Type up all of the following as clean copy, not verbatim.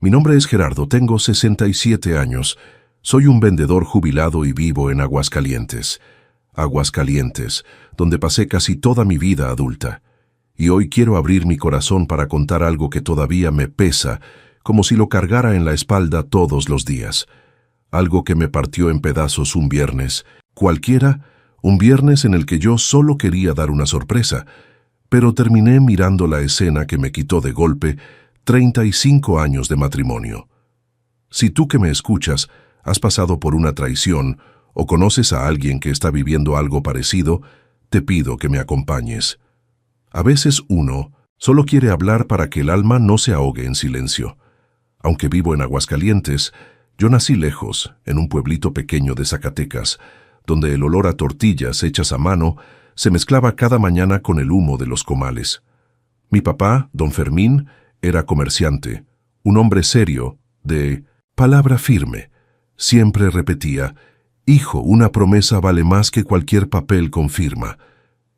Mi nombre es Gerardo, tengo 67 años. Soy un vendedor jubilado y vivo en Aguascalientes. Aguascalientes, donde pasé casi toda mi vida adulta. Y hoy quiero abrir mi corazón para contar algo que todavía me pesa, como si lo cargara en la espalda todos los días. Algo que me partió en pedazos un viernes, cualquiera, un viernes en el que yo solo quería dar una sorpresa, pero terminé mirando la escena que me quitó de golpe 35 años de matrimonio. Si tú que me escuchas has pasado por una traición o conoces a alguien que está viviendo algo parecido, te pido que me acompañes. A veces uno solo quiere hablar para que el alma no se ahogue en silencio. Aunque vivo en Aguascalientes, yo nací lejos, en un pueblito pequeño de Zacatecas, donde el olor a tortillas hechas a mano se mezclaba cada mañana con el humo de los comales. Mi papá, don Fermín, era comerciante, un hombre serio, de palabra firme. Siempre repetía: «Hijo, una promesa vale más que cualquier papel con firma».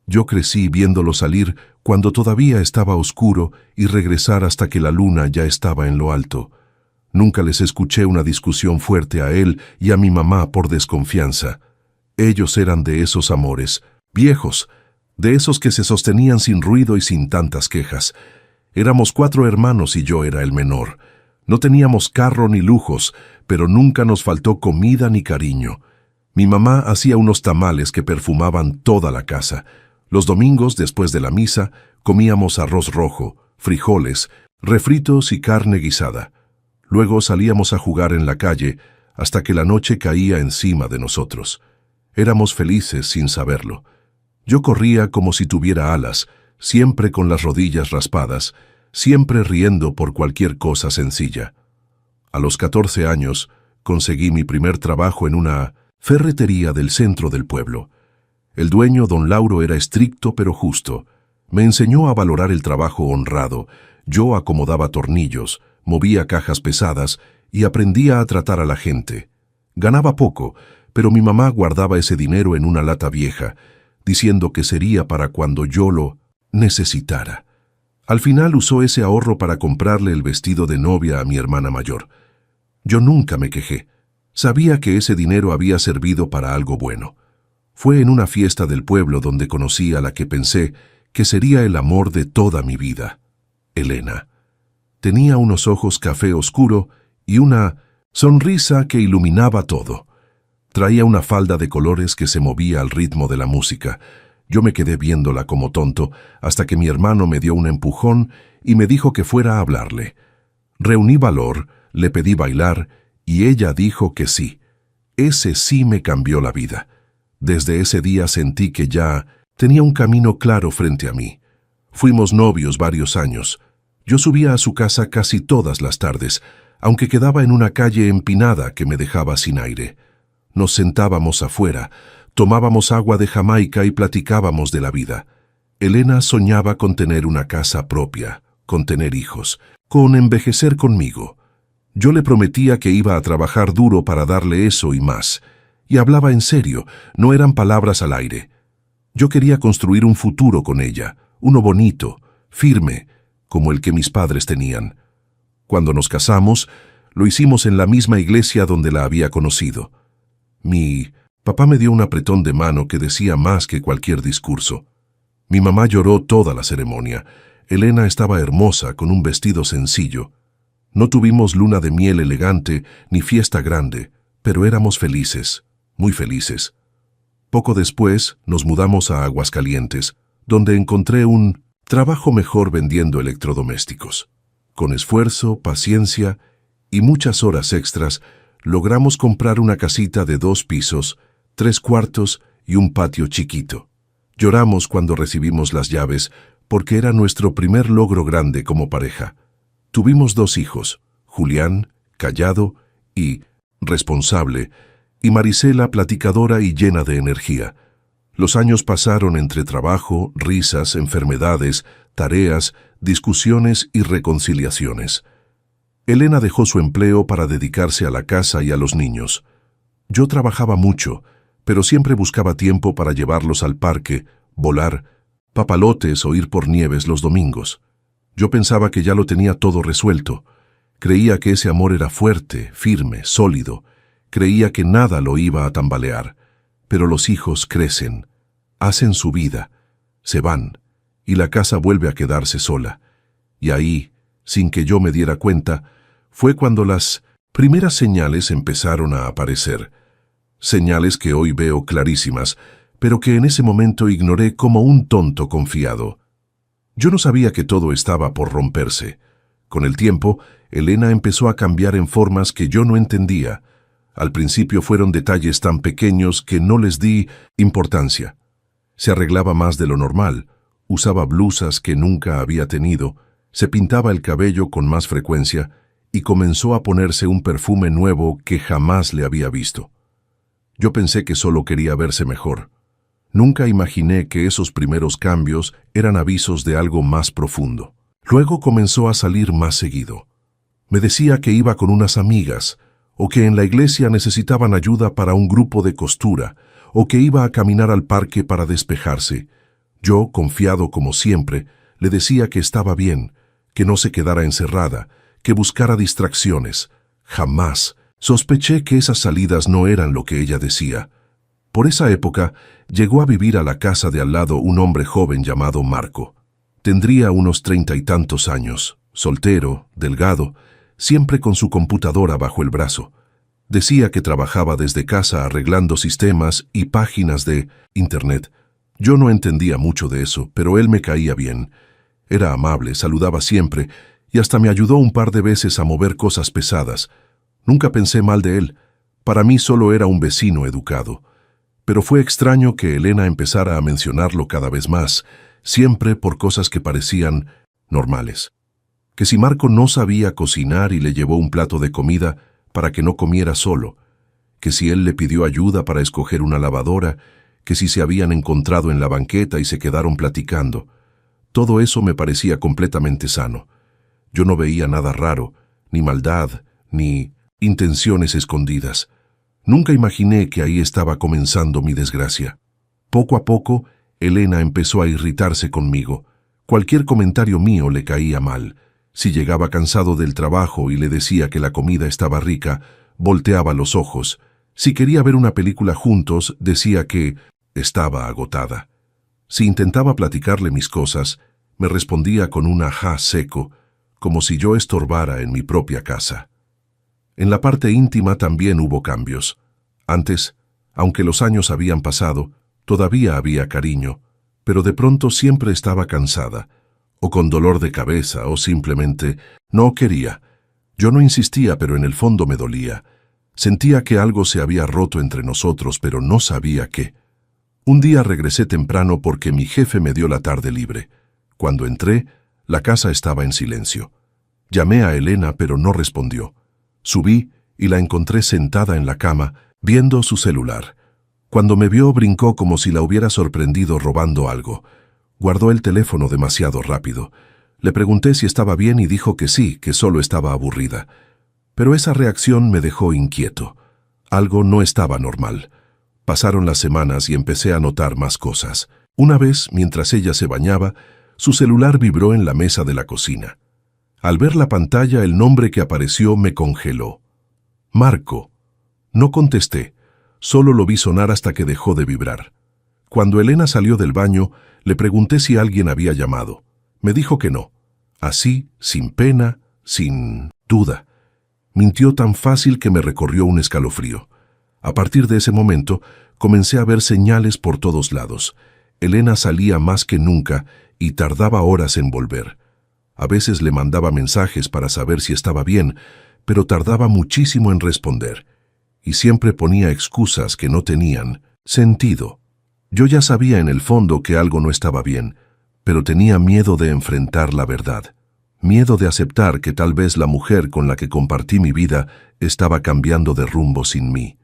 Yo crecí viéndolo salir cuando todavía estaba oscuro y regresar hasta que la luna ya estaba en lo alto. Nunca les escuché una discusión fuerte a él y a mi mamá por desconfianza. Ellos eran de esos amores, viejos, de esos que se sostenían sin ruido y sin tantas quejas. Éramos 4 hermanos y yo era el menor. No teníamos carro ni lujos, pero nunca nos faltó comida ni cariño. Mi mamá hacía unos tamales que perfumaban toda la casa. Los domingos, después de la misa, comíamos arroz rojo, frijoles, refritos y carne guisada. Luego salíamos a jugar en la calle hasta que la noche caía encima de nosotros. Éramos felices sin saberlo. Yo corría como si tuviera alas, siempre con las rodillas raspadas, siempre riendo por cualquier cosa sencilla. A los 14 años conseguí mi primer trabajo en una ferretería del centro del pueblo. El dueño, don Lauro, era estricto pero justo. Me enseñó a valorar el trabajo honrado. Yo acomodaba tornillos, movía cajas pesadas y aprendía a tratar a la gente. Ganaba poco, pero mi mamá guardaba ese dinero en una lata vieja, diciendo que sería para cuando yo lo necesitara. Al final usó ese ahorro para comprarle el vestido de novia a mi hermana mayor. Yo nunca me quejé. Sabía que ese dinero había servido para algo bueno. Fue en una fiesta del pueblo donde conocí a la que pensé que sería el amor de toda mi vida, Elena. Tenía unos ojos café oscuro y una sonrisa que iluminaba todo. Traía una falda de colores que se movía al ritmo de la música. Yo me quedé viéndola como tonto hasta que mi hermano me dio un empujón y me dijo que fuera a hablarle. Reuní valor, le pedí bailar y ella dijo que sí. Ese sí me cambió la vida. Desde ese día sentí que ya tenía un camino claro frente a mí. Fuimos novios varios años. Yo subía a su casa casi todas las tardes, aunque quedaba en una calle empinada que me dejaba sin aire. Nos sentábamos afuera, tomábamos agua de Jamaica y platicábamos de la vida. Elena soñaba con tener una casa propia, con tener hijos, con envejecer conmigo. Yo le prometía que iba a trabajar duro para darle eso y más. Y hablaba en serio, no eran palabras al aire. Yo quería construir un futuro con ella, uno bonito, firme, como el que mis padres tenían. Cuando nos casamos, lo hicimos en la misma iglesia donde la había conocido. Mi papá me dio un apretón de mano que decía más que cualquier discurso. Mi mamá lloró toda la ceremonia. Elena estaba hermosa, con un vestido sencillo. No tuvimos luna de miel elegante ni fiesta grande, pero éramos felices. Muy felices. Poco después nos mudamos a Aguascalientes, donde encontré un trabajo mejor vendiendo electrodomésticos. Con esfuerzo, paciencia y muchas horas extras, logramos comprar una casita de 2 pisos, 3 cuartos y un patio chiquito. Lloramos cuando recibimos las llaves, porque era nuestro primer logro grande como pareja. Tuvimos 2 hijos, Julián, callado y responsable, y Marisela, platicadora y llena de energía. Los años pasaron entre trabajo, risas, enfermedades, tareas, discusiones y reconciliaciones. Elena dejó su empleo para dedicarse a la casa y a los niños. Yo trabajaba mucho, pero siempre buscaba tiempo para llevarlos al parque, volar, papalotes o ir por nieves los domingos. Yo pensaba que ya lo tenía todo resuelto. Creía que ese amor era fuerte, firme, sólido. Creía que nada lo iba a tambalear. Pero los hijos crecen, hacen su vida, se van, y la casa vuelve a quedarse sola. Y ahí, sin que yo me diera cuenta, fue cuando las primeras señales empezaron a aparecer. Señales que hoy veo clarísimas, pero que en ese momento ignoré como un tonto confiado. Yo no sabía que todo estaba por romperse. Con el tiempo, Elena empezó a cambiar en formas que yo no entendía. Al principio fueron detalles tan pequeños que no les di importancia. Se arreglaba más de lo normal, usaba blusas que nunca había tenido, se pintaba el cabello con más frecuencia y comenzó a ponerse un perfume nuevo que jamás le había visto. Yo pensé que solo quería verse mejor. Nunca imaginé que esos primeros cambios eran avisos de algo más profundo. Luego comenzó a salir más seguido. Me decía que iba con unas amigas, o que en la iglesia necesitaban ayuda para un grupo de costura, o que iba a caminar al parque para despejarse. Yo, confiado como siempre, le decía que estaba bien, que no se quedara encerrada, que buscara distracciones. Jamás sospeché que esas salidas no eran lo que ella decía. Por esa época, llegó a vivir a la casa de al lado un hombre joven llamado Marco. Tendría unos 30 y tantos años, soltero, delgado, siempre con su computadora bajo el brazo. Decía que trabajaba desde casa arreglando sistemas y páginas de Internet. Yo no entendía mucho de eso, pero él me caía bien. Era amable, saludaba siempre y hasta me ayudó un par de veces a mover cosas pesadas. Nunca pensé mal de él. Para mí solo era un vecino educado. Pero fue extraño que Elena empezara a mencionarlo cada vez más, siempre por cosas que parecían normales. Que si Marco no sabía cocinar y le llevó un plato de comida para que no comiera solo, que si él le pidió ayuda para escoger una lavadora, que si se habían encontrado en la banqueta y se quedaron platicando. Todo eso me parecía completamente sano. Yo no veía nada raro, ni maldad, ni intenciones escondidas. Nunca imaginé que ahí estaba comenzando mi desgracia. Poco a poco, Elena empezó a irritarse conmigo. Cualquier comentario mío le caía mal. Si llegaba cansado del trabajo y le decía que la comida estaba rica, volteaba los ojos. Si quería ver una película juntos, decía que estaba agotada. Si intentaba platicarle mis cosas, me respondía con un ajá seco, como si yo estorbara en mi propia casa. En la parte íntima también hubo cambios. Antes, aunque los años habían pasado, todavía había cariño, pero de pronto siempre estaba cansada, o con dolor de cabeza, o simplemente no quería. Yo no insistía, pero en el fondo me dolía. Sentía que algo se había roto entre nosotros, pero no sabía qué. Un día regresé temprano porque mi jefe me dio la tarde libre. Cuando entré, la casa estaba en silencio. Llamé a Elena, pero no respondió. Subí y la encontré sentada en la cama, viendo su celular. Cuando me vio, brincó como si la hubiera sorprendido robando algo. Guardó el teléfono demasiado rápido. Le pregunté si estaba bien y dijo que sí, que solo estaba aburrida. Pero esa reacción me dejó inquieto. Algo no estaba normal. Pasaron las semanas y empecé a notar más cosas. Una vez, mientras ella se bañaba, su celular vibró en la mesa de la cocina. Al ver la pantalla, el nombre que apareció me congeló. Marco. No contesté, solo lo vi sonar hasta que dejó de vibrar. Cuando Elena salió del baño, le pregunté si alguien había llamado. Me dijo que no. Así, sin pena, sin duda. Mintió tan fácil que me recorrió un escalofrío. A partir de ese momento, comencé a ver señales por todos lados. Elena salía más que nunca y tardaba horas en volver. A veces le mandaba mensajes para saber si estaba bien, pero tardaba muchísimo en responder. Y siempre ponía excusas que no tenían sentido. Yo ya sabía en el fondo que algo no estaba bien, pero tenía miedo de enfrentar la verdad. Miedo de aceptar que tal vez la mujer con la que compartí mi vida estaba cambiando de rumbo sin mí.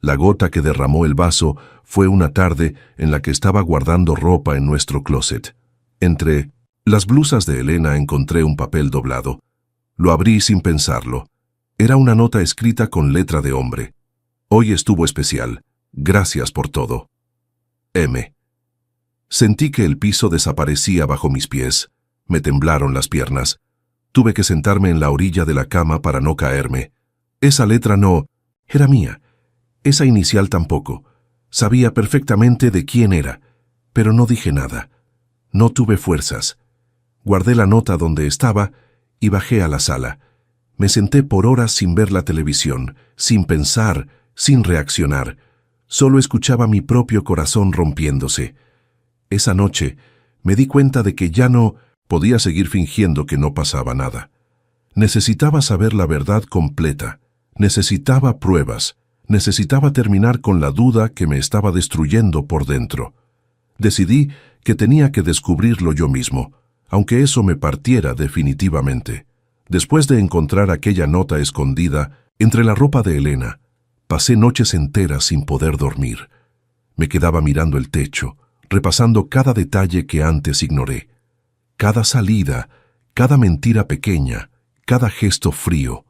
La gota que derramó el vaso fue una tarde en la que estaba guardando ropa en nuestro closet. Entre las blusas de Elena encontré un papel doblado. Lo abrí sin pensarlo. Era una nota escrita con letra de hombre. Hoy estuvo especial. Gracias por todo. M. Sentí que el piso desaparecía bajo mis pies. Me temblaron las piernas. Tuve que sentarme en la orilla de la cama para no caerme. Esa letra no era mía. Esa inicial tampoco. Sabía perfectamente de quién era, pero no dije nada. No tuve fuerzas. Guardé la nota donde estaba y bajé a la sala. Me senté por horas sin ver la televisión, sin pensar, sin reaccionar. Solo escuchaba mi propio corazón rompiéndose. Esa noche me di cuenta de que ya no podía seguir fingiendo que no pasaba nada. Necesitaba saber la verdad completa. Necesitaba pruebas. Necesitaba terminar con la duda que me estaba destruyendo por dentro. Decidí que tenía que descubrirlo yo mismo, aunque eso me partiera definitivamente. Después de encontrar aquella nota escondida entre la ropa de Elena, pasé noches enteras sin poder dormir. Me quedaba mirando el techo, repasando cada detalle que antes ignoré. Cada salida, cada mentira pequeña, cada gesto frío.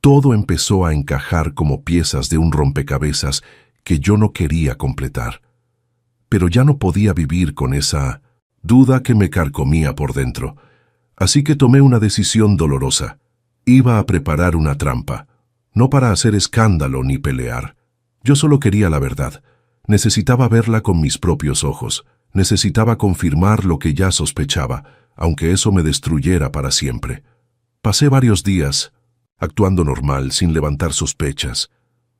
Todo empezó a encajar como piezas de un rompecabezas que yo no quería completar. Pero ya no podía vivir con esa duda que me carcomía por dentro. Así que tomé una decisión dolorosa. Iba a preparar una trampa, no para hacer escándalo ni pelear. Yo solo quería la verdad. Necesitaba verla con mis propios ojos. Necesitaba confirmar lo que ya sospechaba, aunque eso me destruyera para siempre. Pasé varios días actuando normal, sin levantar sospechas.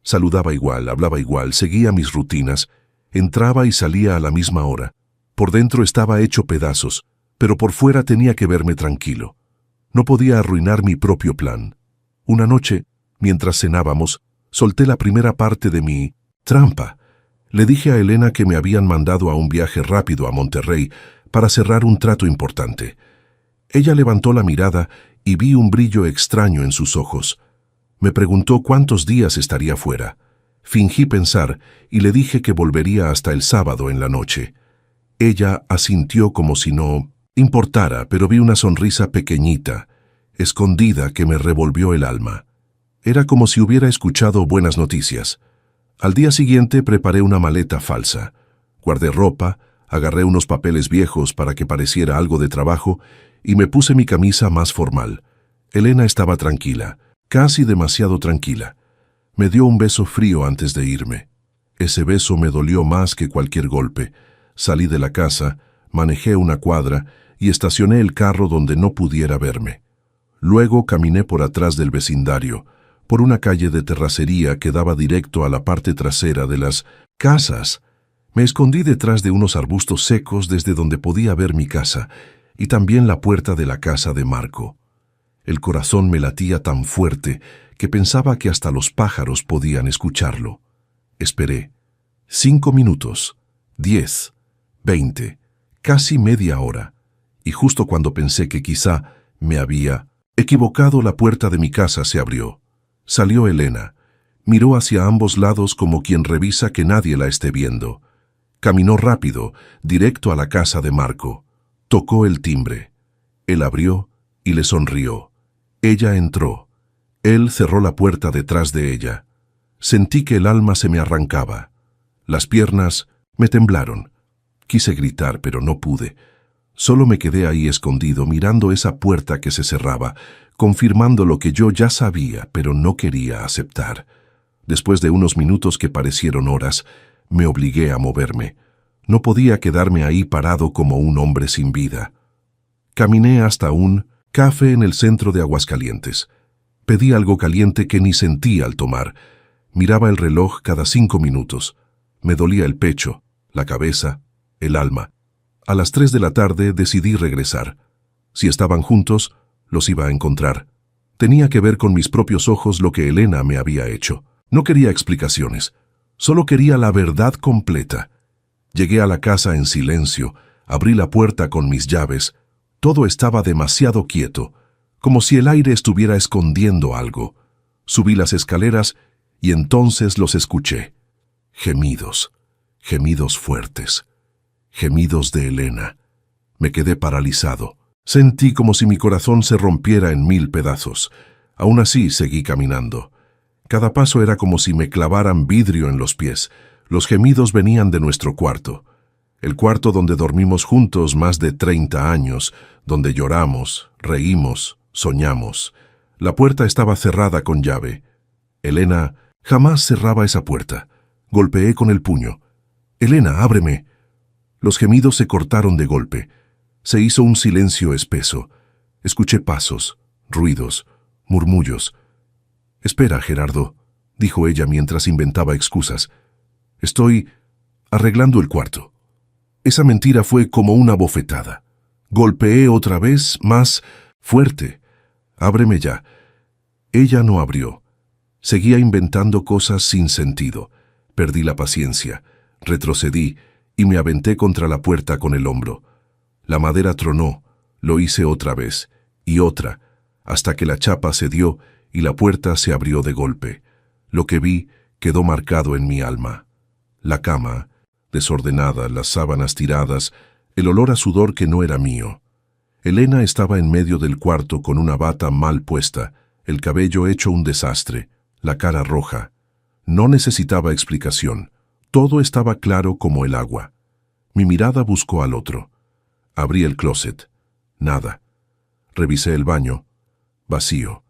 Saludaba igual, hablaba igual, seguía mis rutinas, entraba y salía a la misma hora. Por dentro estaba hecho pedazos, pero por fuera tenía que verme tranquilo. No podía arruinar mi propio plan. Una noche, mientras cenábamos, solté la primera parte de mi trampa. Le dije a Elena que me habían mandado a un viaje rápido a Monterrey para cerrar un trato importante. Ella levantó la mirada y vi un brillo extraño en sus ojos. Me preguntó cuántos días estaría fuera. Fingí pensar y le dije que volvería hasta el sábado en la noche. Ella asintió como si no importara, pero vi una sonrisa pequeñita, escondida, que me revolvió el alma. Era como si hubiera escuchado buenas noticias. Al día siguiente preparé una maleta falsa. Guardé ropa, agarré unos papeles viejos para que pareciera algo de trabajo y me puse mi camisa más formal. Elena estaba tranquila, casi demasiado tranquila. Me dio un beso frío antes de irme. Ese beso me dolió más que cualquier golpe. Salí de la casa, manejé una cuadra y estacioné el carro donde no pudiera verme. Luego caminé por atrás del vecindario, por una calle de terracería que daba directo a la parte trasera de las casas. Me escondí detrás de unos arbustos secos desde donde podía ver mi casa y también la puerta de la casa de Marco. El corazón me latía tan fuerte que pensaba que hasta los pájaros podían escucharlo. Esperé. 5 minutos, 10, 20, casi media hora, y justo cuando pensé que quizá me había equivocado, la puerta de mi casa se abrió. Salió Elena. Miró hacia ambos lados como quien revisa que nadie la esté viendo. Caminó rápido, directo a la casa de Marco. Tocó el timbre. Él abrió y le sonrió. Ella entró. Él cerró la puerta detrás de ella. Sentí que el alma se me arrancaba. Las piernas me temblaron. Quise gritar, pero no pude. Solo me quedé ahí escondido, mirando esa puerta que se cerraba, confirmando lo que yo ya sabía, pero no quería aceptar. Después de unos minutos que parecieron horas, me obligué a moverme. No podía quedarme ahí parado como un hombre sin vida. Caminé hasta un café en el centro de Aguascalientes. Pedí algo caliente que ni sentí al tomar. Miraba el reloj cada 5 minutos. Me dolía el pecho, la cabeza, el alma. A las 3 de la tarde decidí regresar. Si estaban juntos, los iba a encontrar. Tenía que ver con mis propios ojos lo que Elena me había hecho. No quería explicaciones. Solo quería la verdad completa. Llegué a la casa en silencio, abrí la puerta con mis llaves. Todo estaba demasiado quieto, como si el aire estuviera escondiendo algo. Subí las escaleras y entonces los escuché. Gemidos, gemidos fuertes, gemidos de Elena. Me quedé paralizado. Sentí como si mi corazón se rompiera en 1000 pedazos. Aún así seguí caminando. Cada paso era como si me clavaran vidrio en los pies. Los gemidos venían de nuestro cuarto. El cuarto donde dormimos juntos más de 30 años, donde lloramos, reímos, Soñamos. La puerta estaba cerrada con llave. Elena jamás cerraba esa puerta. Golpeé con el puño. «Elena, ábreme». Los gemidos se cortaron de golpe. Se hizo un silencio espeso. Escuché pasos, ruidos, murmullos. «Espera, Gerardo», dijo ella mientras inventaba excusas. «Estoy arreglando el cuarto». Esa mentira fue como una bofetada. Golpeé otra vez, más fuerte. «Ábreme ya». Ella no abrió. Seguía inventando cosas sin sentido. Perdí la paciencia. Retrocedí y me aventé contra la puerta con el hombro. La madera tronó. Lo hice otra vez y otra, hasta que la chapa cedió y la puerta se abrió de golpe. Lo que vi quedó marcado en mi alma. La cama, desordenada, las sábanas tiradas, el olor a sudor que no era mío. Elena estaba en medio del cuarto con una bata mal puesta, el cabello hecho un desastre, la cara roja. No necesitaba explicación. Todo estaba claro como el agua. Mi mirada buscó al otro. Abrí el closet. Nada. Revisé el baño. Vacío.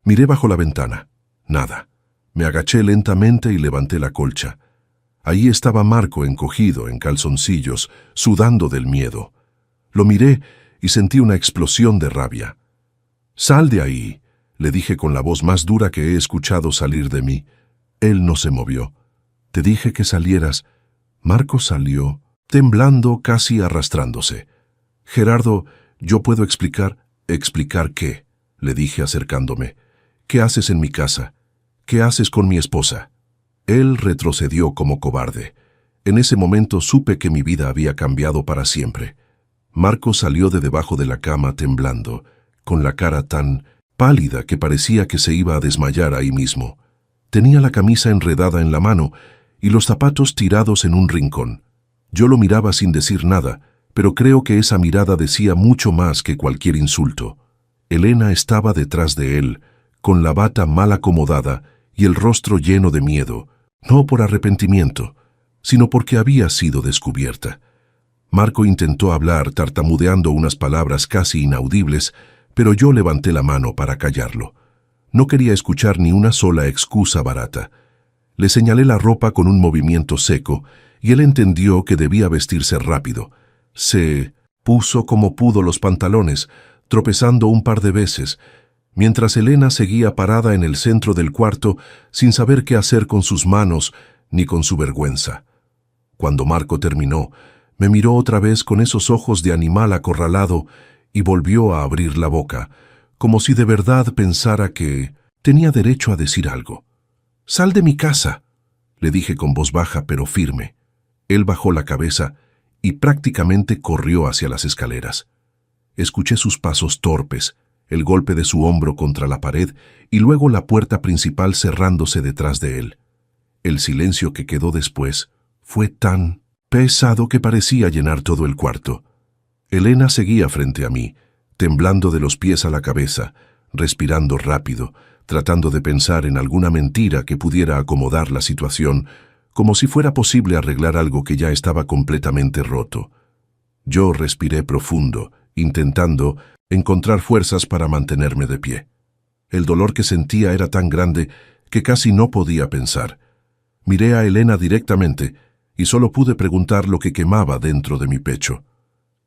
Miré bajo la ventana. Nada. Me agaché lentamente y levanté la colcha. Ahí estaba Marco encogido, en calzoncillos, sudando del miedo. Lo miré y sentí una explosión de rabia. «Sal de ahí», le dije con la voz más dura que he escuchado salir de mí. Él no se movió. «Te dije que salieras». Marco salió, temblando, casi arrastrándose. «Gerardo, yo puedo explicar». «¿Explicar qué?», le dije acercándome. «¿Qué haces en mi casa? ¿Qué haces con mi esposa?». Él retrocedió como cobarde. En ese momento supe que mi vida había cambiado para siempre. Marco salió de debajo de la cama temblando, con la cara tan pálida que parecía que se iba a desmayar ahí mismo. Tenía la camisa enredada en la mano y los zapatos tirados en un rincón. Yo lo miraba sin decir nada, pero creo que esa mirada decía mucho más que cualquier insulto. Elena estaba detrás de él, con la bata mal acomodada y el rostro lleno de miedo, no por arrepentimiento, sino porque había sido descubierta. Marco intentó hablar, tartamudeando unas palabras casi inaudibles, pero yo levanté la mano para callarlo. No quería escuchar ni una sola excusa barata. Le señalé la ropa con un movimiento seco, y él entendió que debía vestirse rápido. Se puso como pudo los pantalones, tropezando un par de veces, mientras Elena seguía parada en el centro del cuarto sin saber qué hacer con sus manos ni con su vergüenza. Cuando Marco terminó, me miró otra vez con esos ojos de animal acorralado y volvió a abrir la boca, como si de verdad pensara que tenía derecho a decir algo. «Sal de mi casa», le dije con voz baja pero firme. Él bajó la cabeza y prácticamente corrió hacia las escaleras. Escuché sus pasos torpes, el golpe de su hombro contra la pared y luego la puerta principal cerrándose detrás de él. El silencio que quedó después fue tan pesado que parecía llenar todo el cuarto. Elena seguía frente a mí, temblando de los pies a la cabeza, respirando rápido, tratando de pensar en alguna mentira que pudiera acomodar la situación, como si fuera posible arreglar algo que ya estaba completamente roto. Yo respiré profundo, intentando encontrar fuerzas para mantenerme de pie. El dolor que sentía era tan grande que casi no podía pensar. Miré a Elena directamente y solo pude preguntar lo que quemaba dentro de mi pecho.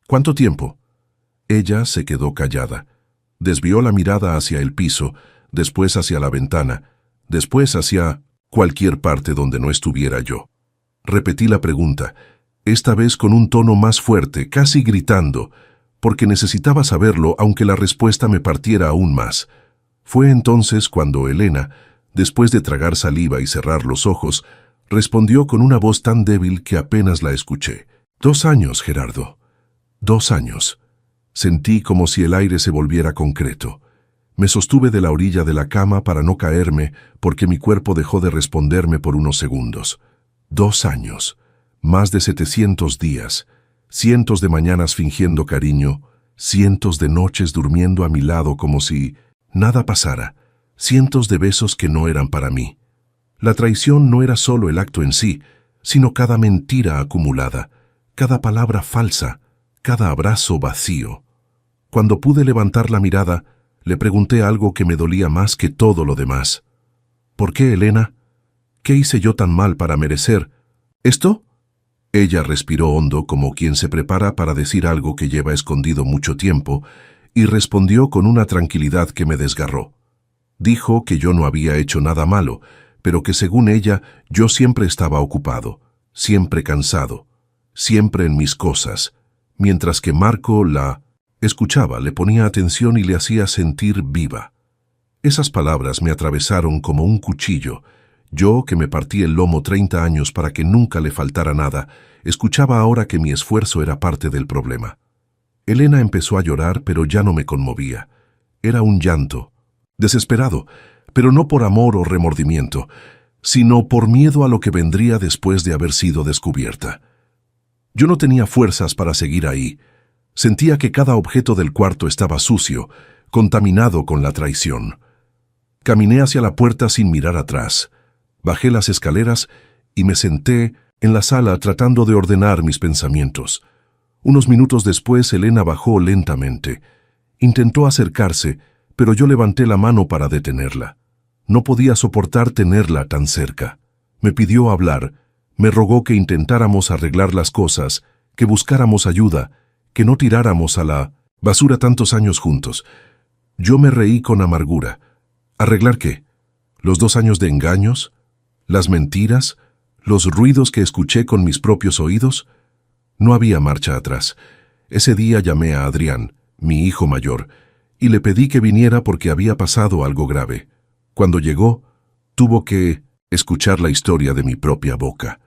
«¿Cuánto tiempo?». Ella se quedó callada. Desvió la mirada hacia el piso, después hacia la ventana, después hacia cualquier parte donde no estuviera yo. Repetí la pregunta, esta vez con un tono más fuerte, casi gritando, porque necesitaba saberlo aunque la respuesta me partiera aún más. Fue entonces cuando Elena, después de tragar saliva y cerrar los ojos, respondió con una voz tan débil que apenas la escuché. 2 años, Gerardo. 2 años. Sentí como si el aire se volviera concreto. Me sostuve de la orilla de la cama para no caerme porque mi cuerpo dejó de responderme por unos segundos. 2 años. Más de 700 días. Cientos de mañanas fingiendo cariño. Cientos de noches durmiendo a mi lado como si nada pasara. Cientos de besos que no eran para mí. La traición no era solo el acto en sí, sino cada mentira acumulada, cada palabra falsa, cada abrazo vacío. Cuando pude levantar la mirada, Le pregunté algo que me dolía más que todo lo demás. ¿Por qué, Elena? ¿Qué hice yo tan mal para merecer esto? Ella respiró hondo como quien se prepara para decir algo que lleva escondido mucho tiempo y respondió con una tranquilidad que me desgarró. Dijo que yo no había hecho nada malo, pero que según ella yo siempre estaba ocupado, siempre cansado, siempre en mis cosas, mientras que Marco la escuchaba, le ponía atención y le hacía sentir viva. Esas palabras me atravesaron como un cuchillo. Yo, que me partí el lomo 30 años para que nunca le faltara nada, escuchaba ahora que mi esfuerzo era parte del problema. Elena empezó a llorar, pero ya no me conmovía. Era un llanto, desesperado, pero no por amor o remordimiento, sino por miedo a lo que vendría después de haber sido descubierta. Yo no tenía fuerzas para seguir ahí. Sentía que cada objeto del cuarto estaba sucio, contaminado con la traición. Caminé hacia la puerta sin mirar atrás. Bajé las escaleras y me senté en la sala tratando de ordenar mis pensamientos. Unos minutos después, Elena bajó lentamente. Intentó acercarse, pero yo levanté la mano para detenerla. No podía soportar tenerla tan cerca. Me pidió hablar, me rogó que intentáramos arreglar las cosas, que buscáramos ayuda, que no tiráramos a la basura tantos años juntos. Yo me reí con amargura. ¿Arreglar qué? ¿Los 2 años de engaños? ¿Las mentiras? ¿Los ruidos que escuché con mis propios oídos? No había marcha atrás. Ese día llamé a Adrián, mi hijo mayor, y le pedí que viniera porque había pasado algo grave. Cuando llegó, tuvo que escuchar la historia de mi propia boca.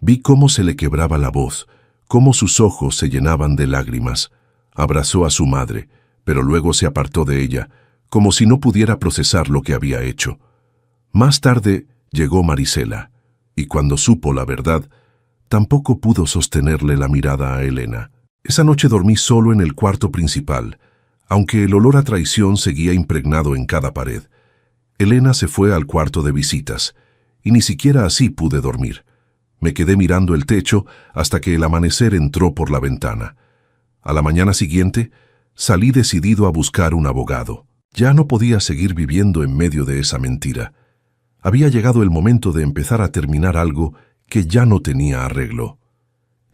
Vi cómo se le quebraba la voz, cómo sus ojos se llenaban de lágrimas. Abrazó a su madre, pero luego se apartó de ella, como si no pudiera procesar lo que había hecho. Más tarde llegó Marisela, y cuando supo la verdad, tampoco pudo sostenerle la mirada a Elena. Esa noche dormí solo en el cuarto principal, aunque el olor a traición seguía impregnado en cada pared. Elena se fue al cuarto de visitas, y ni siquiera así pude dormir. Me quedé mirando el techo hasta que el amanecer entró por la ventana. A la mañana siguiente, salí decidido a buscar un abogado. Ya no podía seguir viviendo en medio de esa mentira. Había llegado el momento de empezar a terminar algo que ya no tenía arreglo.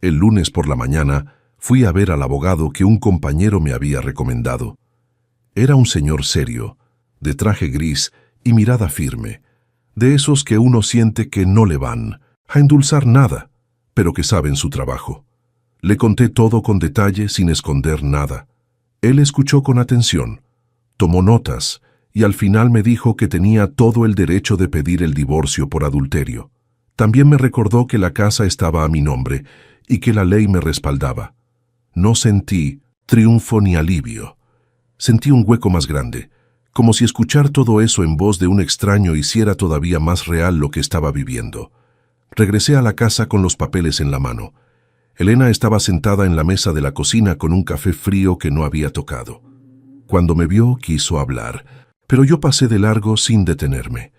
El lunes por la mañana fui a ver al abogado que un compañero me había recomendado. Era un señor serio, de traje gris y mirada firme, de esos que uno siente que no le van a endulzar nada, pero que saben su trabajo. Le conté todo con detalle sin esconder nada. Él escuchó con atención, tomó notas y al final me dijo que tenía todo el derecho de pedir el divorcio por adulterio. También me recordó que la casa estaba a mi nombre y que la ley me respaldaba. No sentí triunfo ni alivio. Sentí un hueco más grande, como si escuchar todo eso en voz de un extraño hiciera todavía más real lo que estaba viviendo. Regresé a la casa con los papeles en la mano. Elena estaba sentada en la mesa de la cocina con un café frío que no había tocado. Cuando me vio, quiso hablar, pero yo pasé de largo sin detenerme.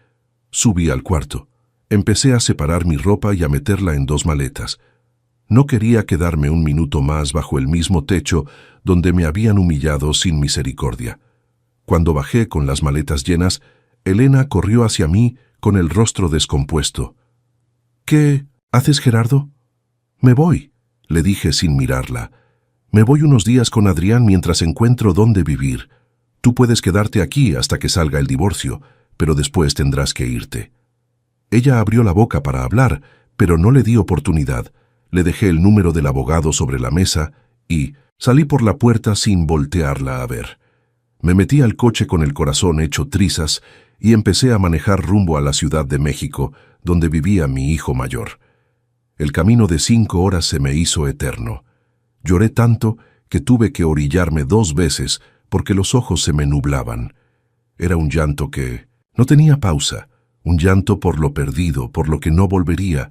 Subí al cuarto. Empecé a separar mi ropa y a meterla en 2 maletas. No quería quedarme un minuto más bajo el mismo techo donde me habían humillado sin misericordia. Cuando bajé con las maletas llenas, Elena corrió hacia mí con el rostro descompuesto. «¿Qué haces, Gerardo?» «Me voy», le dije sin mirarla. «Me voy unos días con Adrián mientras encuentro dónde vivir. Tú puedes quedarte aquí hasta que salga el divorcio, pero después tendrás que irte». Ella abrió la boca para hablar, pero no le di oportunidad. Le dejé el número del abogado sobre la mesa y salí por la puerta sin voltearla a ver. Me metí al coche con el corazón hecho trizas y empecé a manejar rumbo a la Ciudad de México, donde vivía mi hijo mayor. El camino de 5 horas se me hizo eterno. Lloré tanto que tuve que orillarme 2 veces porque los ojos se me nublaban. Era un llanto que no tenía pausa, un llanto por lo perdido, por lo que no volvería,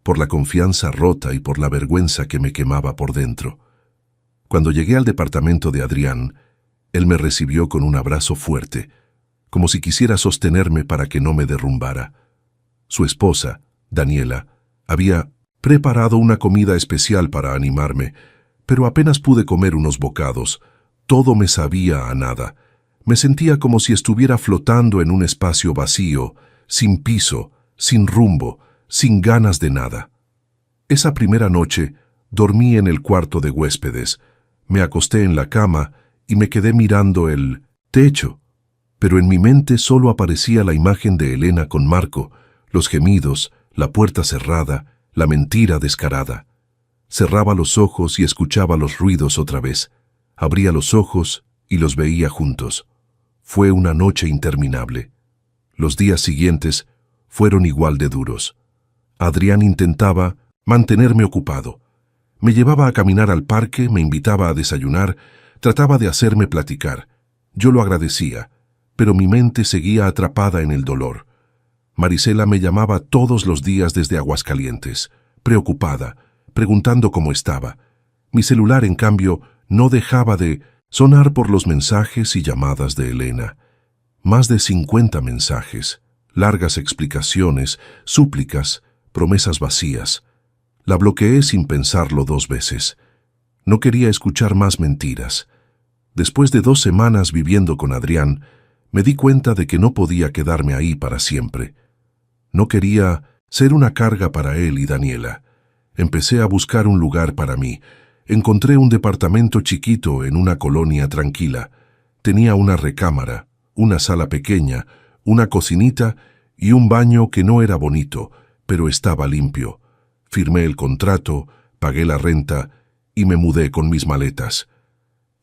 por la confianza rota y por la vergüenza que me quemaba por dentro. Cuando llegué al departamento de Adrián, él me recibió con un abrazo fuerte, como si quisiera sostenerme para que no me derrumbara. Su esposa, Daniela, había preparado una comida especial para animarme, pero apenas pude comer unos bocados. Todo me sabía a nada. Me sentía como si estuviera flotando en un espacio vacío, sin piso, sin rumbo, sin ganas de nada. Esa primera noche dormí en el cuarto de huéspedes, me acosté en la cama y me quedé mirando el techo, pero en mi mente solo aparecía la imagen de Elena con Marco, los gemidos, la puerta cerrada, la mentira descarada. Cerraba los ojos y escuchaba los ruidos otra vez. Abría los ojos y los veía juntos. Fue una noche interminable. Los días siguientes fueron igual de duros. Adrián intentaba mantenerme ocupado. Me llevaba a caminar al parque, me invitaba a desayunar, trataba de hacerme platicar. Yo lo agradecía, pero mi mente seguía atrapada en el dolor. Marisela me llamaba todos los días desde Aguascalientes, preocupada, preguntando cómo estaba. Mi celular, en cambio, no dejaba de sonar por los mensajes y llamadas de Elena. Más de 50 mensajes, largas explicaciones, súplicas, promesas vacías. La bloqueé sin pensarlo 2 veces. No quería escuchar más mentiras. Después de 2 semanas viviendo con Adrián, me di cuenta de que no podía quedarme ahí para siempre. No quería ser una carga para él y Daniela. Empecé a buscar un lugar para mí. Encontré un departamento chiquito en una colonia tranquila. Tenía una recámara, una sala pequeña, una cocinita y un baño que no era bonito, pero estaba limpio. Firmé el contrato, pagué la renta y me mudé con mis maletas.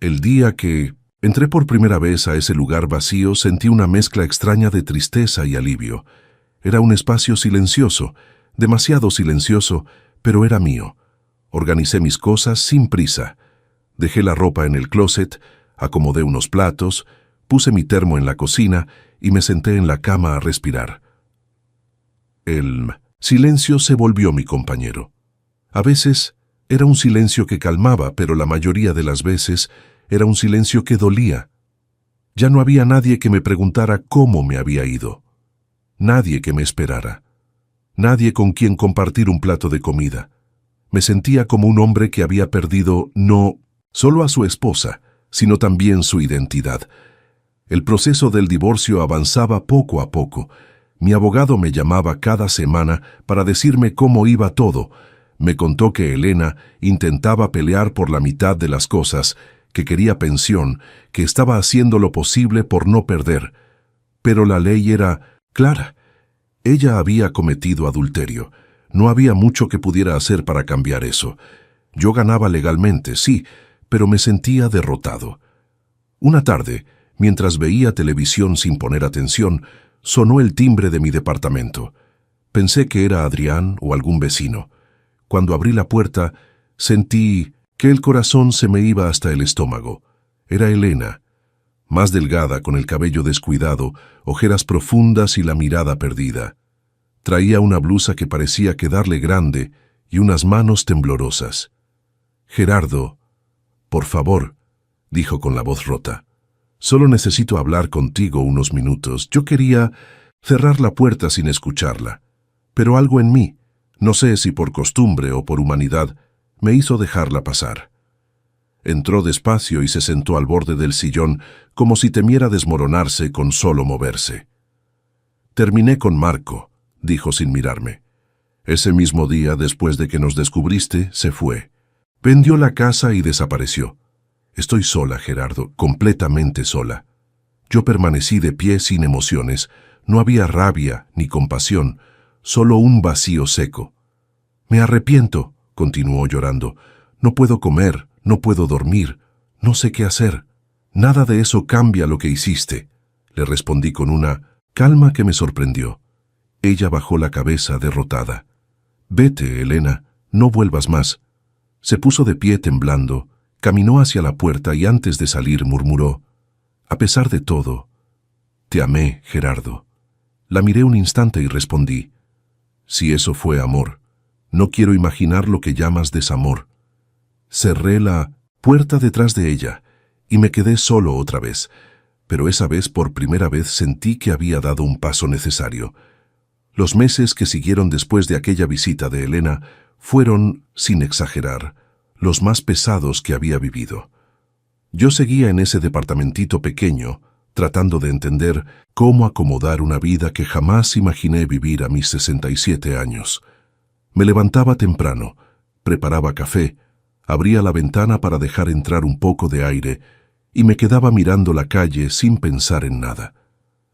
El día que entré por primera vez a ese lugar vacío, sentí una mezcla extraña de tristeza y alivio. Era un espacio silencioso, demasiado silencioso, pero era mío. Organicé mis cosas sin prisa. Dejé la ropa en el closet, acomodé unos platos, puse mi termo en la cocina y me senté en la cama a respirar. El silencio se volvió mi compañero. A veces era un silencio que calmaba, pero la mayoría de las veces era un silencio que dolía. Ya no había nadie que me preguntara cómo me había ido. Nadie que me esperara. Nadie con quien compartir un plato de comida. Me sentía como un hombre que había perdido no solo a su esposa, sino también su identidad. El proceso del divorcio avanzaba poco a poco. Mi abogado me llamaba cada semana para decirme cómo iba todo. Me contó que Elena intentaba pelear por la mitad de las cosas, que quería pensión, que estaba haciendo lo posible por no perder. Pero la ley era clara. Ella había cometido adulterio. No había mucho que pudiera hacer para cambiar eso. Yo ganaba legalmente, sí, pero me sentía derrotado. Una tarde, mientras veía televisión sin poner atención, sonó el timbre de mi departamento. Pensé que era Adrián o algún vecino. Cuando abrí la puerta, sentí que el corazón se me iba hasta el estómago. Era Elena, más delgada, con el cabello descuidado, ojeras profundas y la mirada perdida. Traía una blusa que parecía quedarle grande y unas manos temblorosas. «Gerardo, por favor», dijo con la voz rota. «Solo necesito hablar contigo unos minutos». Yo quería cerrar la puerta sin escucharla, pero algo en mí, no sé si por costumbre o por humanidad, me hizo dejarla pasar. Entró despacio y se sentó al borde del sillón como si temiera desmoronarse con solo moverse. «Terminé con Marco», dijo sin mirarme. «Ese mismo día, después de que nos descubriste, se fue. Vendió la casa y desapareció. Estoy sola, Gerardo, completamente sola». Yo permanecí de pie sin emociones. No había rabia ni compasión, solo un vacío seco. «Me arrepiento», continuó llorando. «No puedo comer, no puedo dormir, no sé qué hacer». «Nada de eso cambia lo que hiciste», le respondí con una calma que me sorprendió. Ella bajó la cabeza derrotada. «Vete, Elena, no vuelvas más». Se puso de pie temblando, caminó hacia la puerta y antes de salir murmuró: «A pesar de todo, te amé, Gerardo». La miré un instante y respondí: «Si eso fue amor, no quiero imaginar lo que llamas desamor». Cerré la puerta detrás de ella y me quedé solo otra vez, pero esa vez por primera vez sentí que había dado un paso necesario. Los meses que siguieron después de aquella visita de Elena fueron, sin exagerar, los más pesados que había vivido. Yo seguía en ese departamentito pequeño, tratando de entender cómo acomodar una vida que jamás imaginé vivir a mis 67 años. Me levantaba temprano, preparaba café, abría la ventana para dejar entrar un poco de aire y me quedaba mirando la calle sin pensar en nada.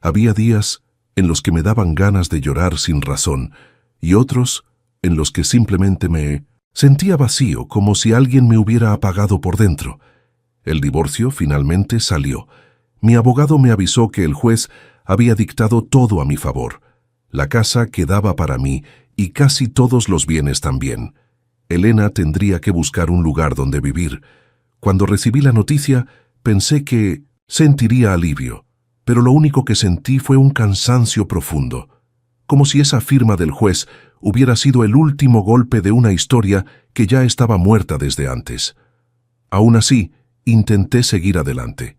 Había días en los que me daban ganas de llorar sin razón y otros en los que simplemente me sentía vacío, como si alguien me hubiera apagado por dentro. El divorcio finalmente salió. Mi abogado me avisó que el juez había dictado todo a mi favor. La casa quedaba para mí y casi todos los bienes también. Elena tendría que buscar un lugar donde vivir. Cuando recibí la noticia, pensé que sentiría alivio, pero lo único que sentí fue un cansancio profundo, como si esa firma del juez hubiera sido el último golpe de una historia que ya estaba muerta desde antes. Aún así, intenté seguir adelante.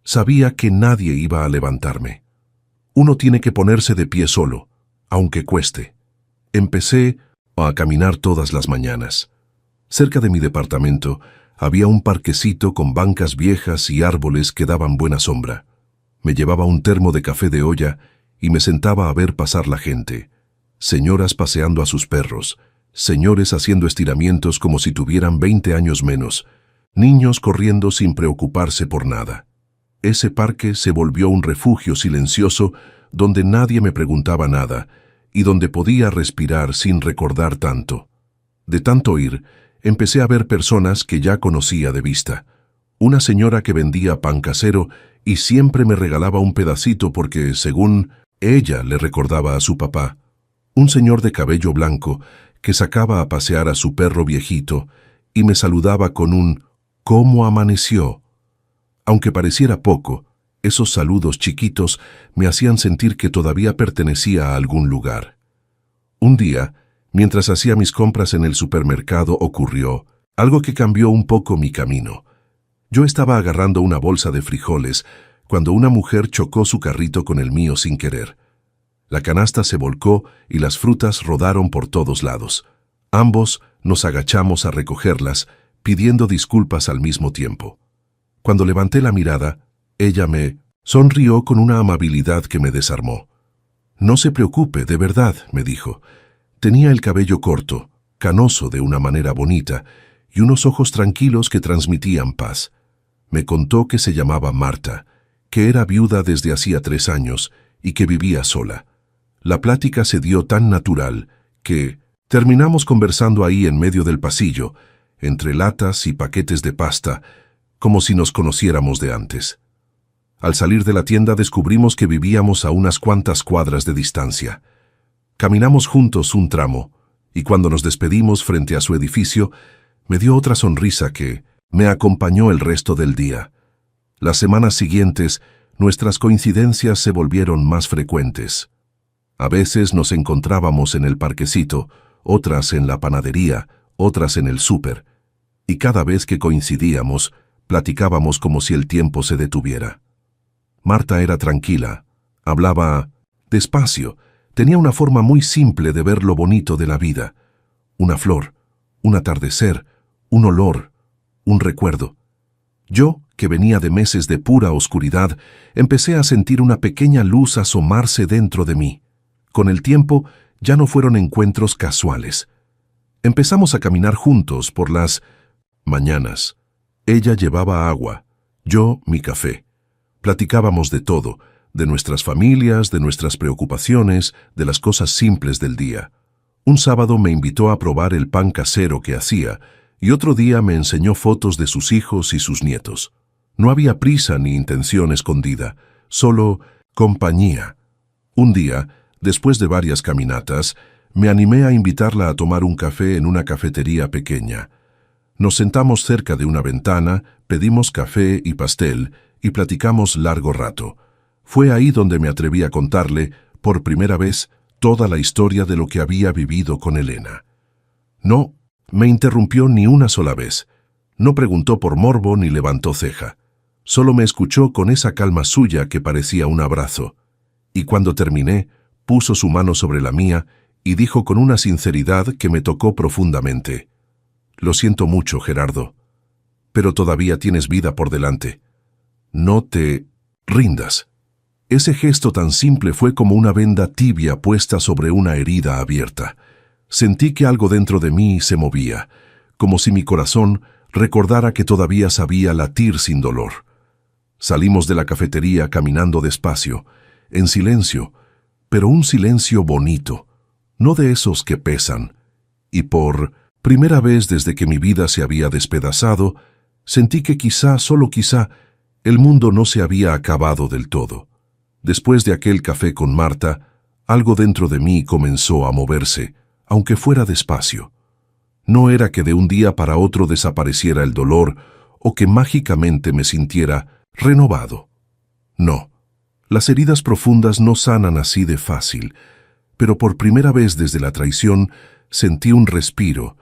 Sabía que nadie iba a levantarme. Uno tiene que ponerse de pie solo, aunque cueste. Empecé a caminar todas las mañanas. Cerca de mi departamento había un parquecito con bancas viejas y árboles que daban buena sombra. Me llevaba un termo de café de olla y me sentaba a ver pasar la gente. Señoras paseando a sus perros, señores haciendo estiramientos como si tuvieran 20 años menos, niños corriendo sin preocuparse por nada. Ese parque se volvió un refugio silencioso donde nadie me preguntaba nada y donde podía respirar sin recordar tanto. De tanto ir, empecé a ver personas que ya conocía de vista. Una señora que vendía pan casero y siempre me regalaba un pedacito porque, según ella, le recordaba a su papá. Un señor de cabello blanco que sacaba a pasear a su perro viejito y me saludaba con un «¿Cómo amaneció?». Aunque pareciera poco, esos saludos chiquitos me hacían sentir que todavía pertenecía a algún lugar. Un día, mientras hacía mis compras en el supermercado, ocurrió algo que cambió un poco mi camino. Yo estaba agarrando una bolsa de frijoles cuando una mujer chocó su carrito con el mío sin querer. La canasta se volcó y las frutas rodaron por todos lados. Ambos nos agachamos a recogerlas, pidiendo disculpas al mismo tiempo. Cuando levanté la mirada, ella me sonrió con una amabilidad que me desarmó. «No se preocupe, de verdad», me dijo. Tenía el cabello corto, canoso de una manera bonita, y unos ojos tranquilos que transmitían paz. Me contó que se llamaba Marta, que era viuda desde hacía 3 años y que vivía sola. La plática se dio tan natural que terminamos conversando ahí en medio del pasillo, entre latas y paquetes de pasta, como si nos conociéramos de antes. Al salir de la tienda descubrimos que vivíamos a unas cuantas cuadras de distancia. Caminamos juntos un tramo, y cuando nos despedimos frente a su edificio, me dio otra sonrisa que me acompañó el resto del día. Las semanas siguientes, nuestras coincidencias se volvieron más frecuentes. A veces nos encontrábamos en el parquecito, otras en la panadería, otras en el súper, y cada vez que coincidíamos, platicábamos como si el tiempo se detuviera. Marta era tranquila, hablaba despacio, tenía una forma muy simple de ver lo bonito de la vida. Una flor, un atardecer, un olor, un recuerdo. Yo, que venía de meses de pura oscuridad, empecé a sentir una pequeña luz asomarse dentro de mí. Con el tiempo, ya no fueron encuentros casuales. Empezamos a caminar juntos por las mañanas. Ella llevaba agua, yo mi café. Platicábamos de todo, de nuestras familias, de nuestras preocupaciones, de las cosas simples del día. Un sábado me invitó a probar el pan casero que hacía, y otro día me enseñó fotos de sus hijos y sus nietos. No había prisa ni intención escondida, solo compañía. Un día, después de varias caminatas, me animé a invitarla a tomar un café en una cafetería pequeña. Nos sentamos cerca de una ventana, pedimos café y pastel y platicamos largo rato. Fue ahí donde me atreví a contarle, por primera vez, toda la historia de lo que había vivido con Elena. No me interrumpió ni una sola vez. No preguntó por morbo ni levantó ceja. Solo me escuchó con esa calma suya que parecía un abrazo. Y cuando terminé, puso su mano sobre la mía y dijo con una sinceridad que me tocó profundamente: «Lo siento mucho, Gerardo, pero todavía tienes vida por delante. No te rindas. Ese gesto tan simple fue como una venda tibia puesta sobre una herida abierta. Sentí que algo dentro de mí se movía, como si mi corazón recordara que todavía sabía latir sin dolor. Salimos de la cafetería caminando despacio, en silencio, pero un silencio bonito, no de esos que pesan. Y por primera vez desde que mi vida se había despedazado, sentí que quizá, solo quizá, el mundo no se había acabado del todo. Después de aquel café con Marta, algo dentro de mí comenzó a moverse, aunque fuera despacio. No era que de un día para otro desapareciera el dolor o que mágicamente me sintiera renovado. No, las heridas profundas no sanan así de fácil, pero por primera vez desde la traición sentí un respiro,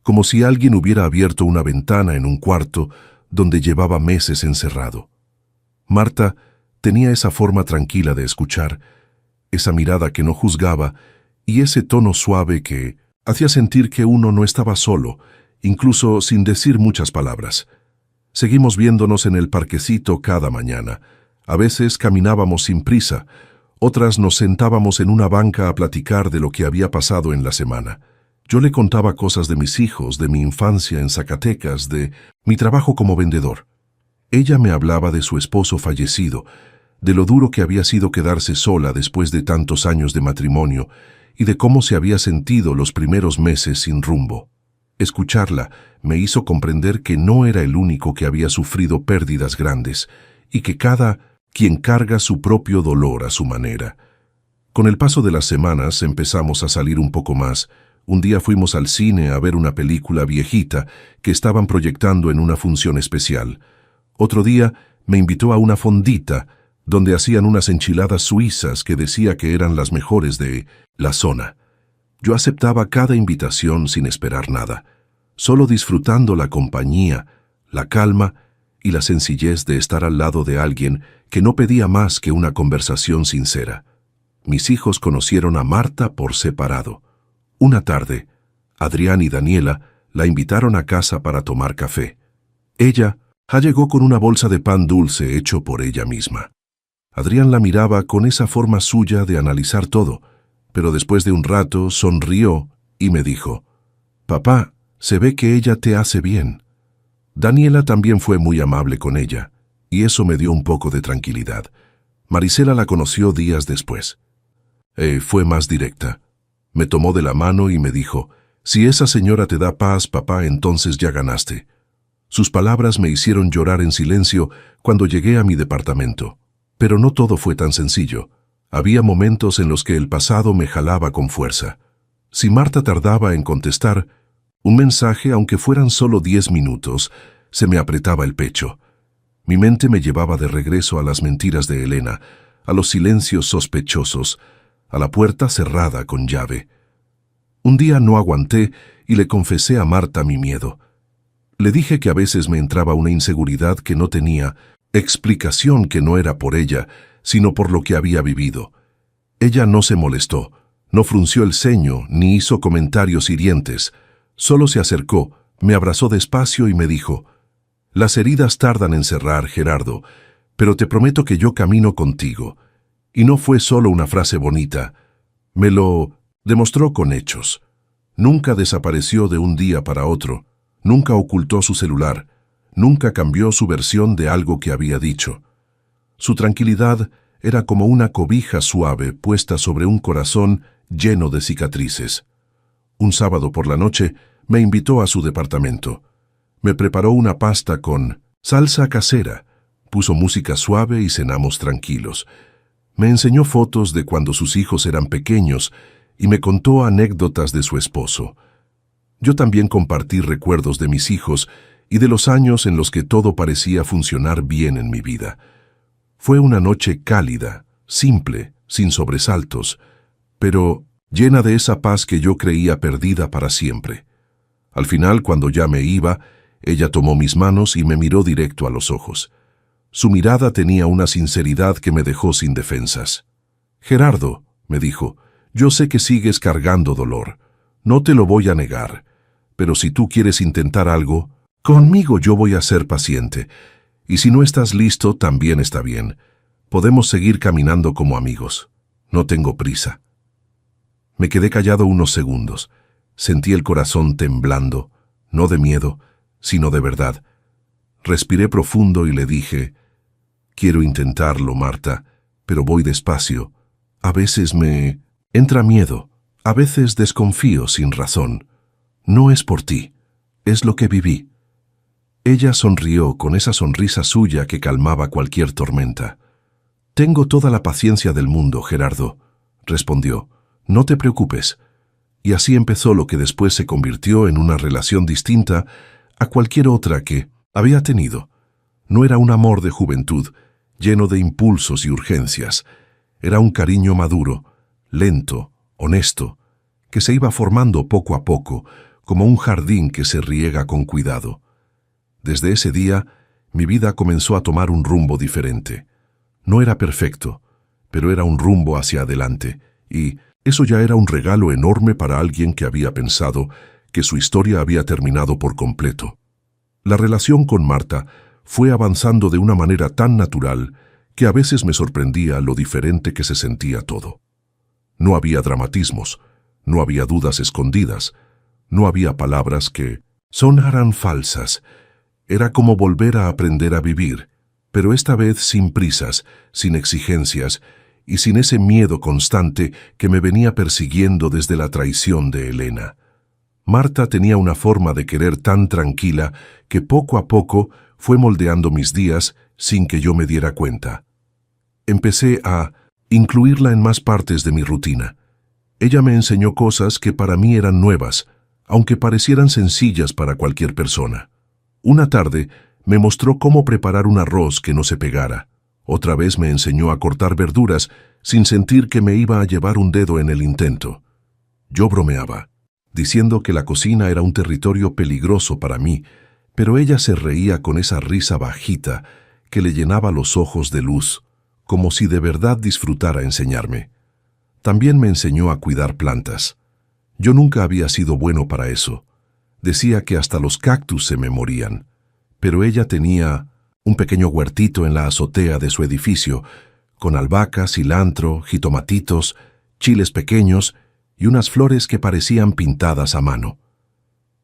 como si alguien hubiera abierto una ventana en un cuarto donde llevaba meses encerrado. Marta tenía esa forma tranquila de escuchar, esa mirada que no juzgaba y ese tono suave que hacía sentir que uno no estaba solo, incluso sin decir muchas palabras. Seguimos viéndonos en el parquecito cada mañana. A veces caminábamos sin prisa, otras nos sentábamos en una banca a platicar de lo que había pasado en la semana. Yo le contaba cosas de mis hijos, de mi infancia en Zacatecas, de mi trabajo como vendedor. Ella me hablaba de su esposo fallecido, de lo duro que había sido quedarse sola después de tantos años de matrimonio y de cómo se había sentido los primeros meses sin rumbo. Escucharla me hizo comprender que no era el único que había sufrido pérdidas grandes y que cada quien carga su propio dolor a su manera. Con el paso de las semanas empezamos a salir un poco más. Un día fuimos al cine a ver una película viejita que estaban proyectando en una función especial. Otro día me invitó a una fondita donde hacían unas enchiladas suizas que decía que eran las mejores de la zona. Yo aceptaba cada invitación sin esperar nada, solo disfrutando la compañía, la calma y la sencillez de estar al lado de alguien que no pedía más que una conversación sincera. Mis hijos conocieron a Marta por separado. Una tarde, Adrián y Daniela la invitaron a casa para tomar café. Ella llegó con una bolsa de pan dulce hecho por ella misma. Adrián la miraba con esa forma suya de analizar todo, pero después de un rato sonrió y me dijo: «Papá, se ve que ella te hace bien». Daniela también fue muy amable con ella, y eso me dio un poco de tranquilidad. Marisela la conoció días después. Fue más directa. Me tomó de la mano y me dijo: «Si esa señora te da paz, papá, entonces ya ganaste». Sus palabras me hicieron llorar en silencio cuando llegué a mi departamento. Pero no todo fue tan sencillo. Había momentos en los que el pasado me jalaba con fuerza. Si Marta tardaba en contestar, un mensaje, aunque fueran solo 10 minutos, se me apretaba el pecho. Mi mente me llevaba de regreso a las mentiras de Elena, a los silencios sospechosos, a la puerta cerrada con llave. Un día no aguanté y le confesé a Marta mi miedo. Le dije que a veces me entraba una inseguridad que no tenía explicación, que no era por ella, sino por lo que había vivido. Ella no se molestó, no frunció el ceño, ni hizo comentarios hirientes. Solo se acercó, me abrazó despacio y me dijo: «Las heridas tardan en cerrar, Gerardo, pero te prometo que yo camino contigo». Y no fue solo una frase bonita, me lo demostró con hechos. Nunca desapareció de un día para otro, nunca ocultó su celular, nunca cambió su versión de algo que había dicho. Su tranquilidad era como una cobija suave puesta sobre un corazón lleno de cicatrices. Un sábado por la noche me invitó a su departamento. Me preparó una pasta con salsa casera, puso música suave y cenamos tranquilos. Me enseñó fotos de cuando sus hijos eran pequeños y me contó anécdotas de su esposo. Yo también compartí recuerdos de mis hijos y de los años en los que todo parecía funcionar bien en mi vida. Fue una noche cálida, simple, sin sobresaltos, pero llena de esa paz que yo creía perdida para siempre. Al final, cuando ya me iba, ella tomó mis manos y me miró directo a los ojos. Su mirada tenía una sinceridad que me dejó sin defensas. «Gerardo», me dijo, «yo sé que sigues cargando dolor. No te lo voy a negar. Pero si tú quieres intentar algo, conmigo yo voy a ser paciente. Y si no estás listo, también está bien. Podemos seguir caminando como amigos. No tengo prisa. Me quedé callado unos segundos. Sentí el corazón temblando, no de miedo, sino de verdad. Respiré profundo y le dije, quiero intentarlo, Marta, pero voy despacio. A veces me entra miedo, a veces desconfío sin razón. No es por ti, es lo que viví. Ella sonrió con esa sonrisa suya que calmaba cualquier tormenta. Tengo toda la paciencia del mundo, Gerardo, respondió. No te preocupes. Y así empezó lo que después se convirtió en una relación distinta a cualquier otra que había tenido. No era un amor de juventud, lleno de impulsos y urgencias. Era un cariño maduro, lento, honesto, que se iba formando poco a poco, como un jardín que se riega con cuidado. Desde ese día, mi vida comenzó a tomar un rumbo diferente. No era perfecto, pero era un rumbo hacia adelante, y eso ya era un regalo enorme para alguien que había pensado que su historia había terminado por completo. La relación con Marta fue avanzando de una manera tan natural que a veces me sorprendía lo diferente que se sentía todo. No había dramatismos, no había dudas escondidas, no había palabras que sonaran falsas. Era como volver a aprender a vivir, pero esta vez sin prisas, sin exigencias y sin ese miedo constante que me venía persiguiendo desde la traición de Elena. Marta tenía una forma de querer tan tranquila que poco a poco fue moldeando mis días sin que yo me diera cuenta. Empecé a incluirla en más partes de mi rutina. Ella me enseñó cosas que para mí eran nuevas, aunque parecieran sencillas para cualquier persona. Una tarde me mostró cómo preparar un arroz que no se pegara. Otra vez me enseñó a cortar verduras sin sentir que me iba a llevar un dedo en el intento. Yo bromeaba, diciendo que la cocina era un territorio peligroso para mí, pero ella se reía con esa risa bajita que le llenaba los ojos de luz, como si de verdad disfrutara enseñarme. También me enseñó a cuidar plantas. Yo nunca había sido bueno para eso. Decía que hasta los cactus se me morían, pero ella tenía un pequeño huertito en la azotea de su edificio, con albahaca, cilantro, jitomatitos, chiles pequeños y unas flores que parecían pintadas a mano.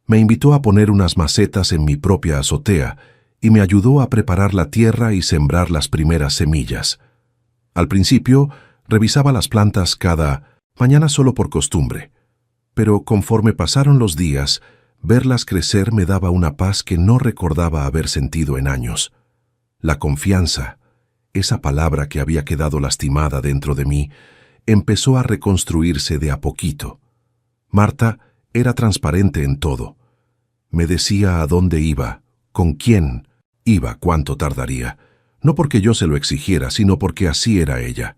Me invitó a poner unas macetas en mi propia azotea y me ayudó a preparar la tierra y sembrar las primeras semillas. Al principio, revisaba las plantas cada mañana solo por costumbre, pero conforme pasaron los días, verlas crecer me daba una paz que no recordaba haber sentido en años. La confianza, esa palabra que había quedado lastimada dentro de mí, empezó a reconstruirse de a poquito. Marta era transparente en todo. Me decía a dónde iba, con quién iba, cuánto tardaría. No porque yo se lo exigiera, sino porque así era ella.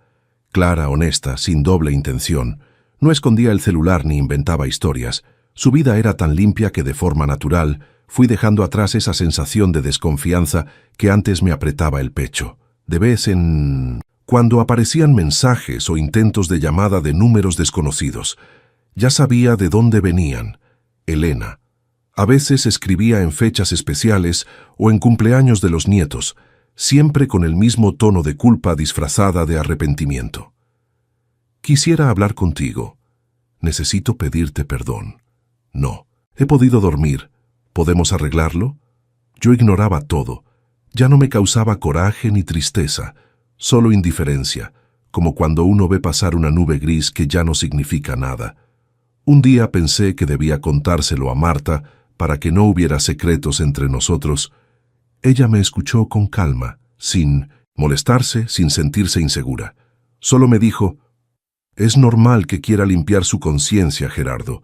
Clara, honesta, sin doble intención. No escondía el celular ni inventaba historias. Su vida era tan limpia que de forma natural fui dejando atrás esa sensación de desconfianza que antes me apretaba el pecho. De vez en cuando aparecían mensajes o intentos de llamada de números desconocidos. Ya sabía de dónde venían. Elena. A veces escribía en fechas especiales o en cumpleaños de los nietos, siempre con el mismo tono de culpa disfrazada de arrepentimiento. Quisiera hablar contigo. Necesito pedirte perdón. No, he podido dormir. ¿Podemos arreglarlo? Yo ignoraba todo. Ya no me causaba coraje ni tristeza, solo indiferencia, como cuando uno ve pasar una nube gris que ya no significa nada. Un día pensé que debía contárselo a Marta para que no hubiera secretos entre nosotros. Ella me escuchó con calma, sin molestarse, sin sentirse insegura. Solo me dijo, «Es normal que quiera limpiar su conciencia, Gerardo,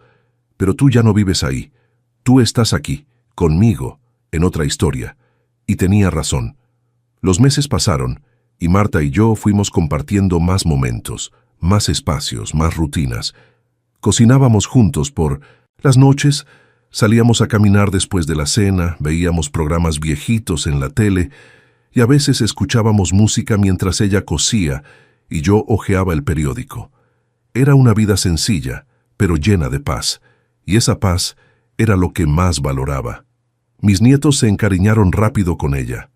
pero tú ya no vives ahí. Tú estás aquí, conmigo, en otra historia». Y tenía razón. Los meses pasaron, y Marta y yo fuimos compartiendo más momentos, más espacios, más rutinas. Cocinábamos juntos por las noches, salíamos a caminar después de la cena, veíamos programas viejitos en la tele, y a veces escuchábamos música mientras ella cosía y yo hojeaba el periódico. Era una vida sencilla, pero llena de paz, y esa paz era lo que más valoraba. Mis nietos se encariñaron rápido con ella.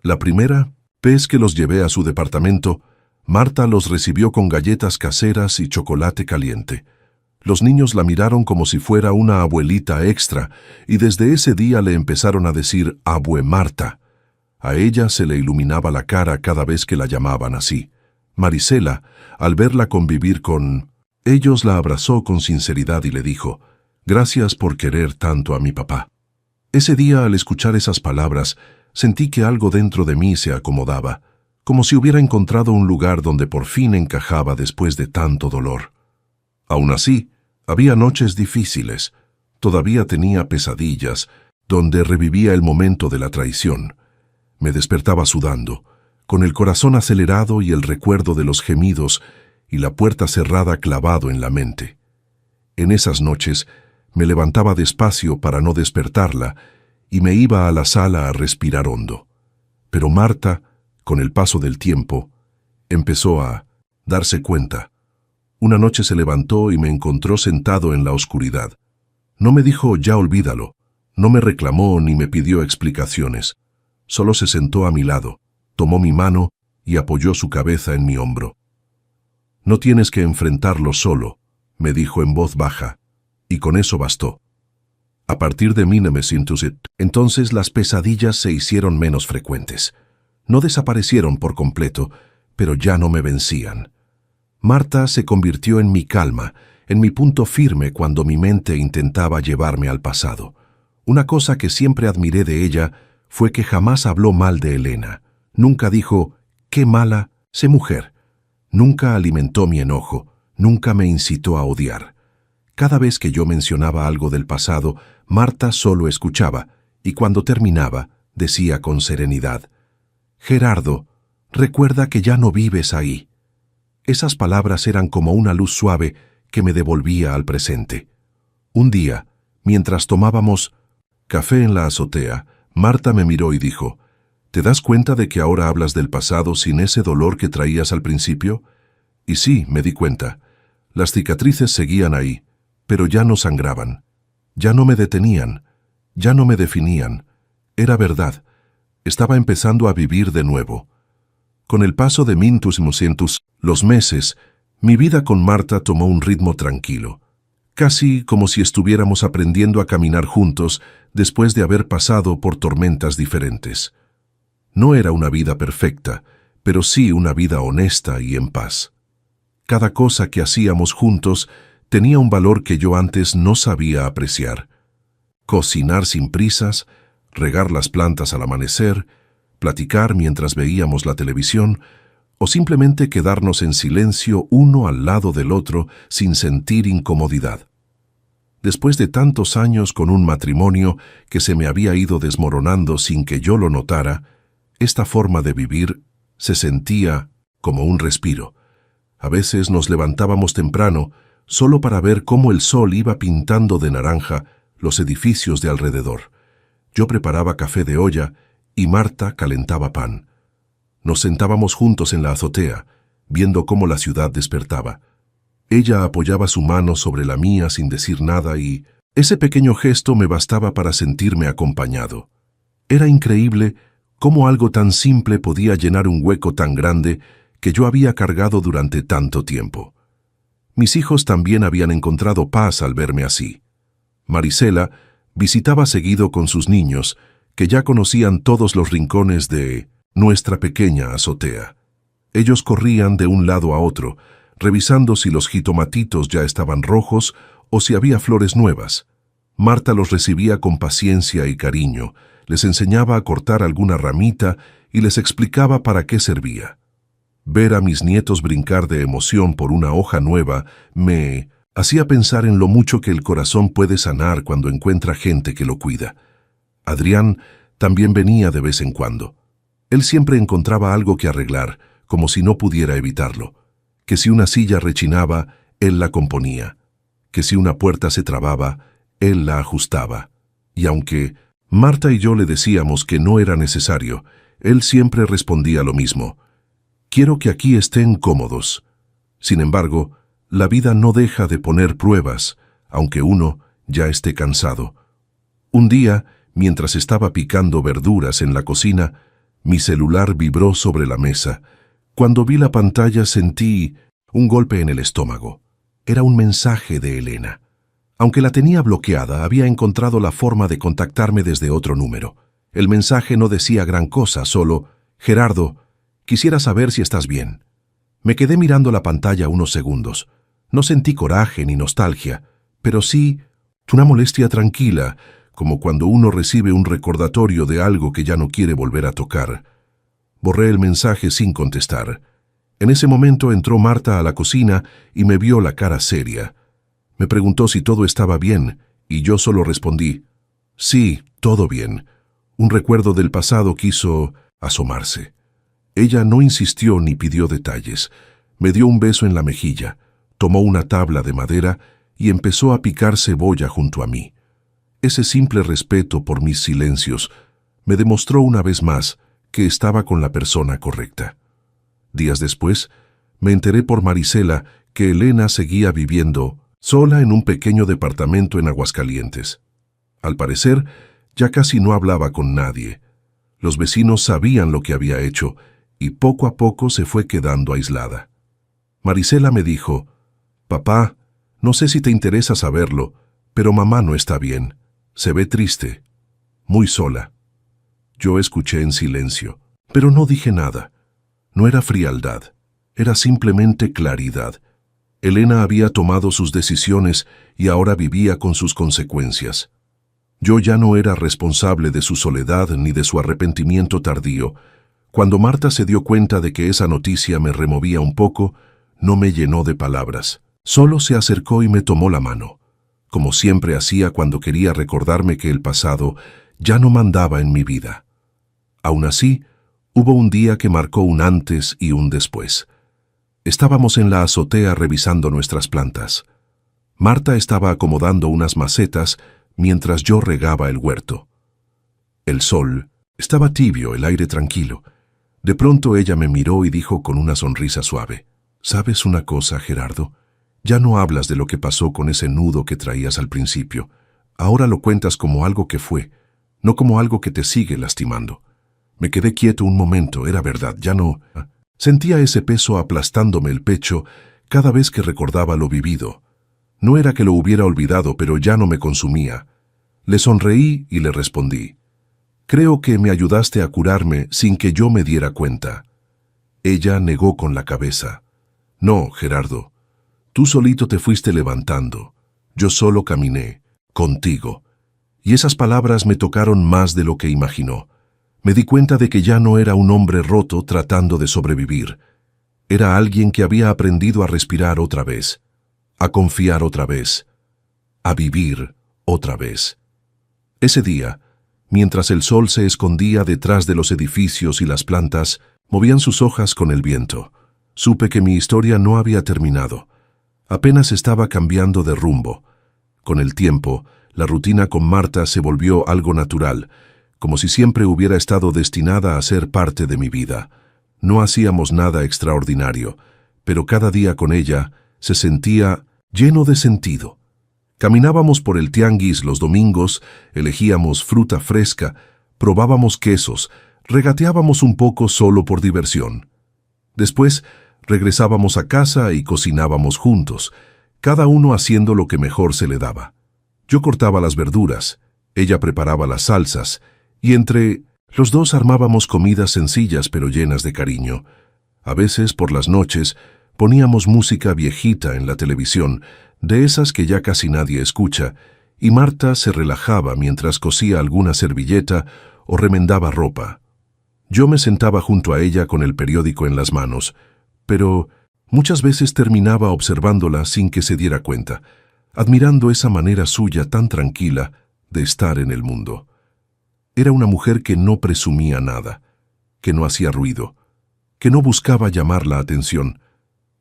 La primera Vez que los llevé a su departamento, Marta los recibió con galletas caseras y chocolate caliente. Los niños la miraron como si fuera una abuelita extra y desde ese día le empezaron a decir Abue Marta. A ella se le iluminaba la cara cada vez que la llamaban así. Marisela, al verla convivir con ellos, la abrazó con sinceridad y le dijo, «Gracias por querer tanto a mi papá». Ese día, al escuchar esas palabras, sentí que algo dentro de mí se acomodaba, como si hubiera encontrado un lugar donde por fin encajaba después de tanto dolor. Aún así, había noches difíciles. Todavía tenía pesadillas, donde revivía el momento de la traición. Me despertaba sudando, con el corazón acelerado y el recuerdo de los gemidos y la puerta cerrada clavado en la mente. En esas noches me levantaba despacio para no despertarla y me iba a la sala a respirar hondo. Pero Marta, con el paso del tiempo, empezó a darse cuenta. Una noche se levantó y me encontró sentado en la oscuridad. No me dijo «ya olvídalo», no me reclamó ni me pidió explicaciones. Solo se sentó a mi lado, tomó mi mano y apoyó su cabeza en mi hombro. «No tienes que enfrentarlo solo», me dijo en voz baja, y con eso bastó. A partir de 1907, entonces las pesadillas se hicieron menos frecuentes. No desaparecieron por completo, pero ya no me vencían. Marta se convirtió en mi calma, en mi punto firme cuando mi mente intentaba llevarme al pasado. Una cosa que siempre admiré de ella fue que jamás habló mal de Elena. Nunca dijo, «qué mala, sé mujer». Nunca alimentó mi enojo, nunca me incitó a odiar. Cada vez que yo mencionaba algo del pasado, Marta solo escuchaba, y cuando terminaba, decía con serenidad, «Gerardo, recuerda que ya no vives ahí». Esas palabras eran como una luz suave que me devolvía al presente. Un día, mientras tomábamos café en la azotea, Marta me miró y dijo, «¿Te das cuenta de que ahora hablas del pasado sin ese dolor que traías al principio?» Y sí, me di cuenta. Las cicatrices seguían ahí, pero ya no sangraban. Ya no me detenían, ya no me definían. Era verdad. Estaba empezando a vivir de nuevo. Con el paso de los meses, mi vida con Marta tomó un ritmo tranquilo, casi como si estuviéramos aprendiendo a caminar juntos después de haber pasado por tormentas diferentes. No era una vida perfecta, pero sí una vida honesta y en paz. Cada cosa que hacíamos juntos tenía un valor que yo antes no sabía apreciar. Cocinar sin prisas, regar las plantas al amanecer, platicar mientras veíamos la televisión, o simplemente quedarnos en silencio uno al lado del otro sin sentir incomodidad. Después de tantos años con un matrimonio que se me había ido desmoronando sin que yo lo notara, esta forma de vivir se sentía como un respiro. A veces nos levantábamos temprano solo para ver cómo el sol iba pintando de naranja los edificios de alrededor. Yo preparaba café de olla y Marta calentaba pan. Nos sentábamos juntos en la azotea, viendo cómo la ciudad despertaba. Ella apoyaba su mano sobre la mía sin decir nada y ese pequeño gesto me bastaba para sentirme acompañado. Era increíble cómo algo tan simple podía llenar un hueco tan grande que yo había cargado durante tanto tiempo. Mis hijos también habían encontrado paz al verme así. Marisela visitaba seguido con sus niños, que ya conocían todos los rincones de nuestra pequeña azotea. Ellos corrían de un lado a otro, revisando si los jitomatitos ya estaban rojos o si había flores nuevas. Marta los recibía con paciencia y cariño, les enseñaba a cortar alguna ramita y les explicaba para qué servía. Ver a mis nietos brincar de emoción por una hoja nueva me hacía pensar en lo mucho que el corazón puede sanar cuando encuentra gente que lo cuida. Adrián también venía de vez en cuando. Él siempre encontraba algo que arreglar, como si no pudiera evitarlo. Que si una silla rechinaba, él la componía. Que si una puerta se trababa, él la ajustaba. Y aunque Marta y yo le decíamos que no era necesario, él siempre respondía lo mismo. «Quiero que aquí estén cómodos». Sin embargo, la vida no deja de poner pruebas, aunque uno ya esté cansado. Un día, mientras estaba picando verduras en la cocina, Mi celular vibró sobre la mesa. Cuando vi la pantalla sentí un golpe en el estómago. Era un mensaje de Elena. Aunque la tenía bloqueada, había encontrado la forma de contactarme desde otro número. El mensaje no decía gran cosa, solo: «Gerardo, quisiera saber si estás bien». Me quedé mirando la pantalla unos segundos. No sentí coraje ni nostalgia, pero sí una molestia tranquila, como cuando uno recibe un recordatorio de algo que ya no quiere volver a tocar. Borré el mensaje sin contestar. En ese momento entró Marta a la cocina y me vio la cara seria. Me preguntó si todo estaba bien, y yo solo respondí: «Sí, todo bien». Un recuerdo del pasado quiso asomarse. Ella no insistió ni pidió detalles. Me dio un beso en la mejilla, tomó una tabla de madera y empezó a picar cebolla junto a mí. Ese simple respeto por mis silencios me demostró una vez más que estaba con la persona correcta. Días después, me enteré por Marisela que Elena seguía viviendo sola en un pequeño departamento en Aguascalientes. Al parecer, ya casi no hablaba con nadie. Los vecinos sabían lo que había hecho y poco a poco se fue quedando aislada. Marisela me dijo: «Papá, no sé si te interesa saberlo, pero mamá no está bien. Se ve triste, muy sola». Yo escuché en silencio, pero no dije nada. No era frialdad, era simplemente claridad. Elena había tomado sus decisiones y ahora vivía con sus consecuencias. Yo ya no era responsable de su soledad ni de su arrepentimiento tardío. Cuando Marta se dio cuenta de que esa noticia me removía un poco, no me llenó de palabras. Solo se acercó y me tomó la mano, como siempre hacía cuando quería recordarme que el pasado ya no mandaba en mi vida. Aún así, hubo un día que marcó un antes y un después. Estábamos en la azotea revisando nuestras plantas. Marta estaba acomodando unas macetas mientras yo regaba el huerto. El sol estaba tibio, el aire tranquilo. De pronto ella me miró y dijo con una sonrisa suave: «¿Sabes una cosa, Gerardo? Ya no hablas de lo que pasó con ese nudo que traías al principio. Ahora lo cuentas como algo que fue, no como algo que te sigue lastimando». Me quedé quieto un momento, era verdad, ya no... Sentía ese peso aplastándome el pecho cada vez que recordaba lo vivido. No era que lo hubiera olvidado, pero ya no me consumía. Le sonreí y le respondí: «Creo que me ayudaste a curarme sin que yo me diera cuenta». Ella negó con la cabeza. «No, Gerardo, tú solito te fuiste levantando. Yo solo caminé, contigo». Y esas palabras me tocaron más de lo que imaginó. Me di cuenta de que ya no era un hombre roto tratando de sobrevivir. Era alguien que había aprendido a respirar otra vez, a confiar otra vez, a vivir otra vez. Ese día, mientras el sol se escondía detrás de los edificios y las plantas movían sus hojas con el viento, supe que mi historia no había terminado. Apenas estaba cambiando de rumbo. Con el tiempo, la rutina con Marta se volvió algo natural, como si siempre hubiera estado destinada a ser parte de mi vida. No hacíamos nada extraordinario, pero cada día con ella se sentía lleno de sentido. Caminábamos por el tianguis los domingos, elegíamos fruta fresca, probábamos quesos, regateábamos un poco solo por diversión. Después regresábamos a casa y cocinábamos juntos, cada uno haciendo lo que mejor se le daba. Yo cortaba las verduras, ella preparaba las salsas, y entre los dos armábamos comidas sencillas pero llenas de cariño. A veces, por las noches, poníamos música viejita en la televisión, de esas que ya casi nadie escucha, y Marta se relajaba mientras cosía alguna servilleta o remendaba ropa. Yo me sentaba junto a ella con el periódico en las manos, pero muchas veces terminaba observándola sin que se diera cuenta, admirando esa manera suya tan tranquila de estar en el mundo. Era una mujer que no presumía nada, que no hacía ruido, que no buscaba llamar la atención,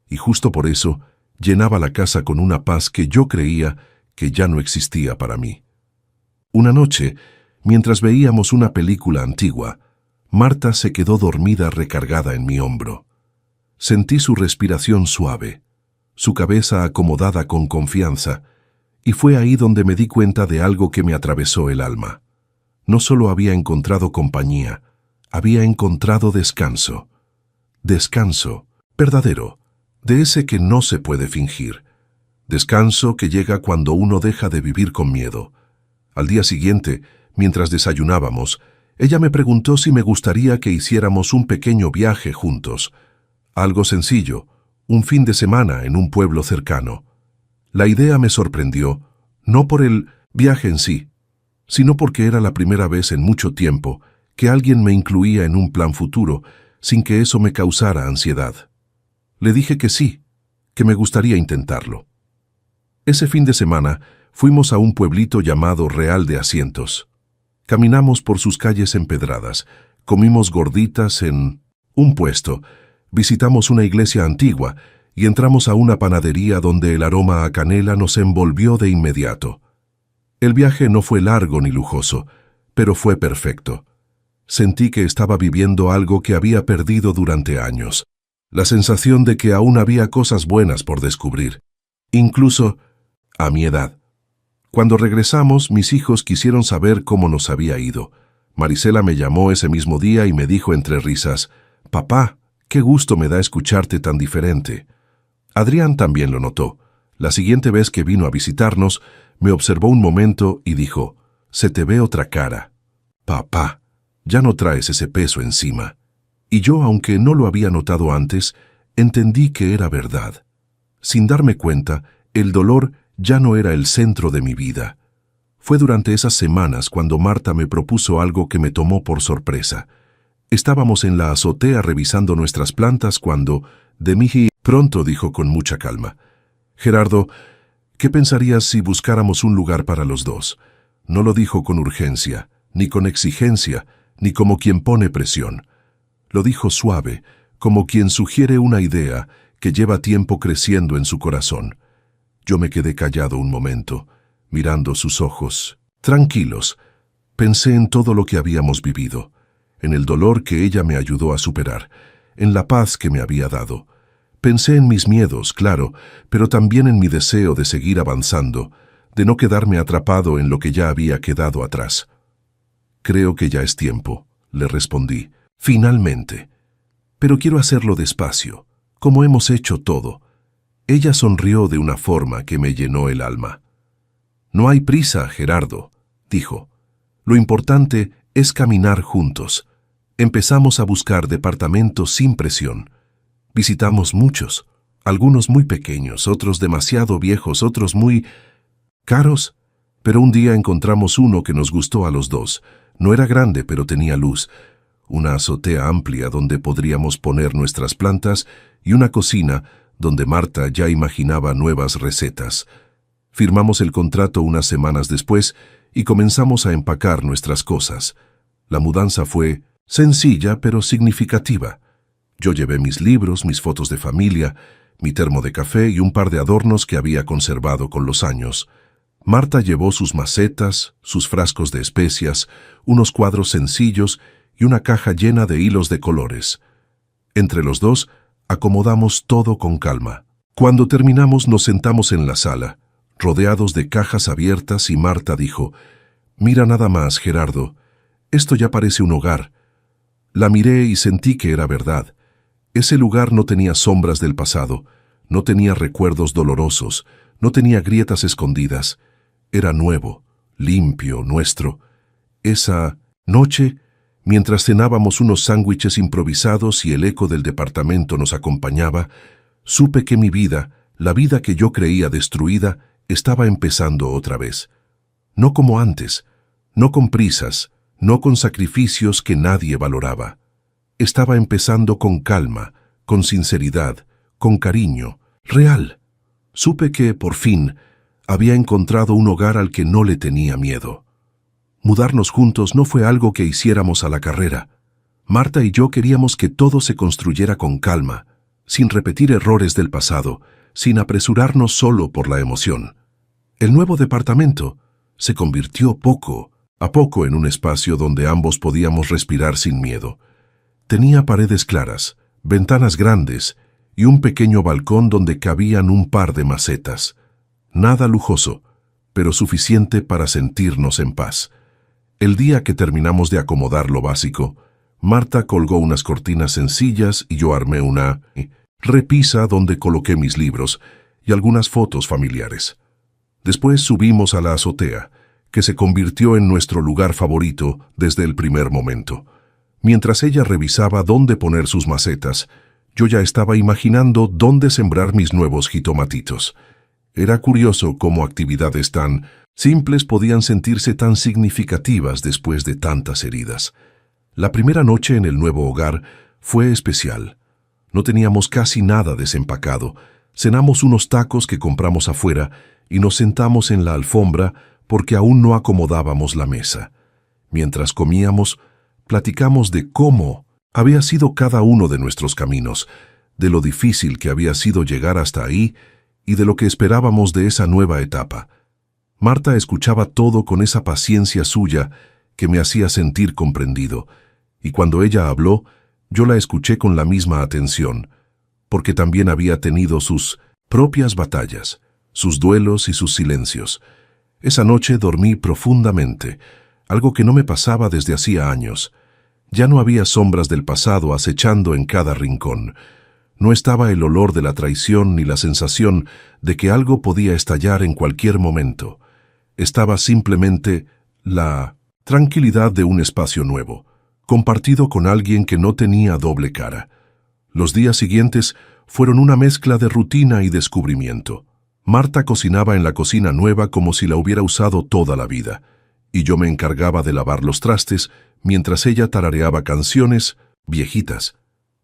y justo por eso llenaba la casa con una paz que yo creía que ya no existía para mí. Una noche, mientras veíamos una película antigua, Marta se quedó dormida recargada en mi hombro. Sentí su respiración suave, su cabeza acomodada con confianza, y fue ahí donde me di cuenta de algo que me atravesó el alma. No solo había encontrado compañía, Había encontrado descanso. Descanso verdadero, de ese que no se puede fingir. Descanso que llega cuando uno deja de vivir con miedo. Al día siguiente, mientras desayunábamos, ella me preguntó si me gustaría que hiciéramos un pequeño viaje juntos. Algo sencillo, un fin de semana en un pueblo cercano. La idea me sorprendió, no por el viaje en sí, sino porque era la primera vez en mucho tiempo que alguien me incluía en un plan futuro sin que eso me causara ansiedad. Le dije que sí, que me gustaría intentarlo. Ese fin de semana fuimos a un pueblito llamado Real de Asientos. Caminamos por sus calles empedradas, comimos gorditas en un puesto, visitamos una iglesia antigua y entramos a una panadería donde el aroma a canela nos envolvió de inmediato. El viaje no fue largo ni lujoso, pero fue perfecto. Sentí que estaba viviendo algo que había perdido durante años. La sensación de que aún había cosas buenas por descubrir, incluso a mi edad. Cuando regresamos, mis hijos quisieron saber cómo nos había ido. Marisela me llamó ese mismo día y me dijo entre risas, «Papá, qué gusto me da escucharte tan diferente». Adrián también lo notó. La siguiente vez que vino a visitarnos, me observó un momento y dijo, «Se te ve otra cara. Papá, ya no traes ese peso encima». Y yo, aunque no lo había notado antes, entendí que era verdad. Sin darme cuenta, el dolor ya no era el centro de mi vida. Fue durante esas semanas cuando Marta me propuso algo que me tomó por sorpresa. Estábamos en la azotea revisando nuestras plantas cuando, de mí pronto dijo con mucha calma, «Gerardo, ¿qué pensarías si buscáramos un lugar para los dos?» No lo dijo con urgencia, ni con exigencia, ni como quien pone presión. Lo dijo suave, como quien sugiere una idea que lleva tiempo creciendo en su corazón. Yo me quedé callado un momento, mirando sus ojos, tranquilos. Pensé en todo lo que habíamos vivido, en el dolor que ella me ayudó a superar, en la paz que me había dado. Pensé en mis miedos, claro, pero también en mi deseo de seguir avanzando, de no quedarme atrapado en lo que ya había quedado atrás. «Creo que ya es tiempo», le respondí. «Finalmente. Pero quiero hacerlo despacio, como hemos hecho todo». Ella sonrió de una forma que me llenó el alma. «No hay prisa, Gerardo», dijo. «Lo importante es caminar juntos». Empezamos a buscar departamentos sin presión. Visitamos muchos, algunos muy pequeños, otros demasiado viejos, otros muy caros. Pero un día encontramos uno que nos gustó a los dos. No era grande, pero tenía luz. Una azotea amplia donde podríamos poner nuestras plantas y una cocina donde Marta ya imaginaba nuevas recetas. Firmamos el contrato unas semanas después y comenzamos a empacar nuestras cosas. La mudanza fue sencilla pero significativa. Yo llevé mis libros, mis fotos de familia, mi termo de café y un par de adornos que había conservado con los años. Marta llevó sus macetas, sus frascos de especias, unos cuadros sencillos y una caja llena de hilos de colores. Entre los dos, acomodamos todo con calma. Cuando terminamos nos sentamos en la sala, rodeados de cajas abiertas y Marta dijo, «Mira nada más, Gerardo, esto ya parece un hogar». La miré y sentí que era verdad. Ese lugar no tenía sombras del pasado, no tenía recuerdos dolorosos, no tenía grietas escondidas. Era nuevo, limpio, nuestro. Esa noche, mientras cenábamos unos sándwiches improvisados y el eco del departamento nos acompañaba, supe que mi vida, la vida que yo creía destruida, estaba empezando otra vez. No como antes, no con prisas, no con sacrificios que nadie valoraba. Estaba empezando con calma, con sinceridad, con cariño, real. Supe que, por fin, había encontrado un hogar al que no le tenía miedo. Mudarnos juntos no fue algo que hiciéramos a la carrera. Marta y yo queríamos que todo se construyera con calma, sin repetir errores del pasado, sin apresurarnos solo por la emoción. El nuevo departamento se convirtió poco a poco en un espacio donde ambos podíamos respirar sin miedo. Tenía paredes claras, ventanas grandes y un pequeño balcón donde cabían un par de macetas. Nada lujoso, pero suficiente para sentirnos en paz. El día que terminamos de acomodar lo básico, Marta colgó unas cortinas sencillas y yo armé una repisa donde coloqué mis libros y algunas fotos familiares. Después subimos a la azotea, que se convirtió en nuestro lugar favorito desde el primer momento. Mientras ella revisaba dónde poner sus macetas, yo ya estaba imaginando dónde sembrar mis nuevos jitomatitos. Era curioso cómo actividades tan simples podían sentirse tan significativas después de tantas heridas. La primera noche en el nuevo hogar fue especial. No teníamos casi nada desempacado. Cenamos unos tacos que compramos afuera y nos sentamos en la alfombra porque aún no acomodábamos la mesa. Mientras comíamos, platicamos de cómo había sido cada uno de nuestros caminos, de lo difícil que había sido llegar hasta ahí y de lo que esperábamos de esa nueva etapa. Marta escuchaba todo con esa paciencia suya que me hacía sentir comprendido, y cuando ella habló, yo la escuché con la misma atención, porque también había tenido sus propias batallas, sus duelos y sus silencios. Esa noche dormí profundamente, algo que no me pasaba desde hacía años. Ya no había sombras del pasado acechando en cada rincón. No estaba el olor de la traición ni la sensación de que algo podía estallar en cualquier momento. Estaba simplemente la tranquilidad de un espacio nuevo, compartido con alguien que no tenía doble cara. Los días siguientes fueron una mezcla de rutina y descubrimiento. Marta cocinaba en la cocina nueva como si la hubiera usado toda la vida, y yo me encargaba de lavar los trastes mientras ella tarareaba canciones viejitas.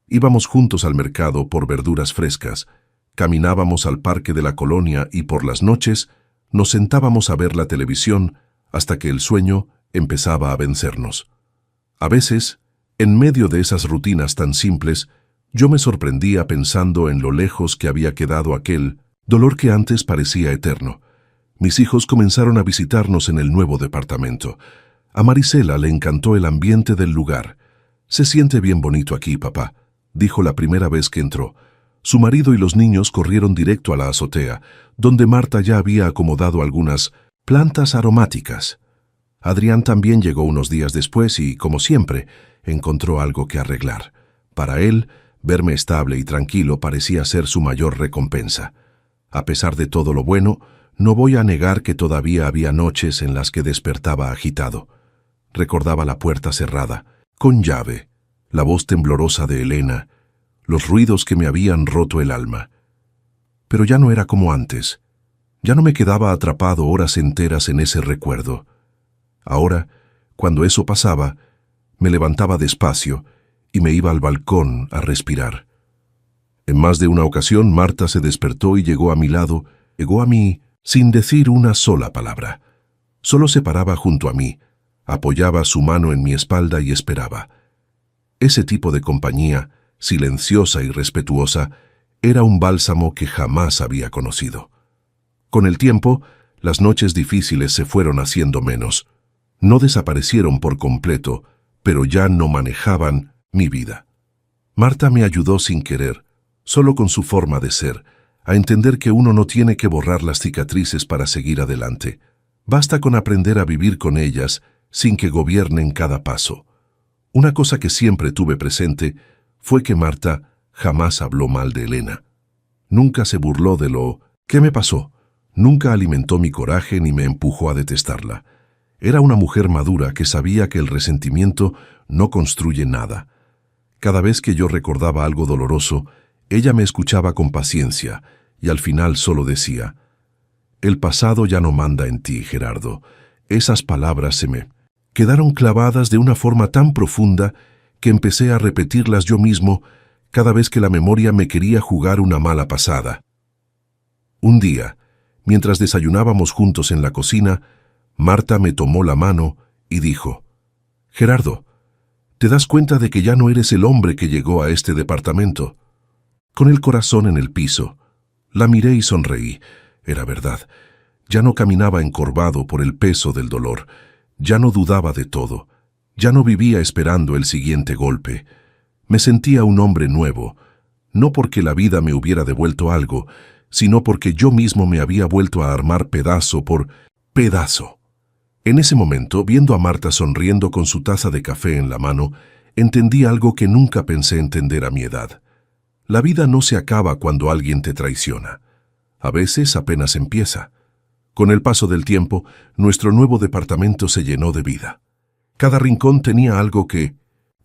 Íbamos juntos al mercado por verduras frescas, caminábamos al parque de la colonia y por las noches nos sentábamos a ver la televisión hasta que el sueño empezaba a vencernos. A veces, en medio de esas rutinas tan simples, yo me sorprendía pensando en lo lejos que había quedado aquel dolor que antes parecía eterno. Mis hijos comenzaron a visitarnos en el nuevo departamento. A Marisela le encantó el ambiente del lugar. «Se siente bien bonito aquí, papá», dijo la primera vez que entró. Su marido y los niños corrieron directo a la azotea, donde Marta ya había acomodado algunas plantas aromáticas. Adrián también llegó unos días después y, como siempre, encontró algo que arreglar. Para él, verme estable y tranquilo parecía ser su mayor recompensa. A pesar de todo lo bueno, no voy a negar que todavía había noches en las que despertaba agitado. Recordaba la puerta cerrada, con llave, la voz temblorosa de Elena, los ruidos que me habían roto el alma. Pero ya no era como antes. Ya no me quedaba atrapado horas enteras en ese recuerdo. Ahora, cuando eso pasaba, me levantaba despacio y me iba al balcón a respirar. En más de una ocasión, Marta se despertó y llegó a mi lado, llegó a mí sin decir una sola palabra. Solo se paraba junto a mí, apoyaba su mano en mi espalda y esperaba. Ese tipo de compañía, silenciosa y respetuosa, era un bálsamo que jamás había conocido. Con el tiempo, las noches difíciles se fueron haciendo menos. No desaparecieron por completo, pero ya no manejaban mi vida. Marta me ayudó sin querer, solo con su forma de ser, a entender que uno no tiene que borrar las cicatrices para seguir adelante. Basta con aprender a vivir con ellas sin que gobiernen cada paso. Una cosa que siempre tuve presente fue que Marta jamás habló mal de Elena. Nunca se burló de lo que me pasó. Nunca alimentó mi coraje ni me empujó a detestarla. Era una mujer madura que sabía que el resentimiento no construye nada. Cada vez que yo recordaba algo doloroso, ella me escuchaba con paciencia y al final solo decía: «El pasado ya no manda en ti, Gerardo». Esas palabras se me quedaron clavadas de una forma tan profunda que empecé a repetirlas yo mismo cada vez que la memoria me quería jugar una mala pasada. Un día, mientras desayunábamos juntos en la cocina, Marta me tomó la mano y dijo: «Gerardo, ¿te das cuenta de que ya no eres el hombre que llegó a este departamento?» Con el corazón en el piso, la miré y sonreí. Era verdad. Ya no caminaba encorvado por el peso del dolor. Ya no dudaba de todo. Ya no vivía esperando el siguiente golpe. Me sentía un hombre nuevo, no porque la vida me hubiera devuelto algo, sino porque yo mismo me había vuelto a armar pedazo por pedazo. En ese momento, viendo a Marta sonriendo con su taza de café en la mano, entendí algo que nunca pensé entender a mi edad. La vida no se acaba cuando alguien te traiciona. A veces apenas empieza. Con el paso del tiempo, nuestro nuevo departamento se llenó de vida. Cada rincón tenía algo que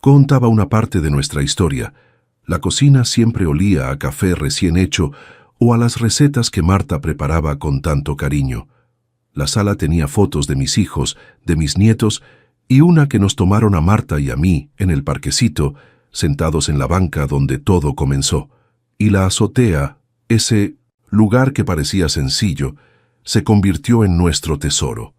contaba una parte de nuestra historia. La cocina siempre olía a café recién hecho o a las recetas que Marta preparaba con tanto cariño. La sala tenía fotos de mis hijos, de mis nietos, y una que nos tomaron a Marta y a mí en el parquecito, sentados en la banca donde todo comenzó. Y la azotea, ese lugar que parecía sencillo, se convirtió en nuestro tesoro.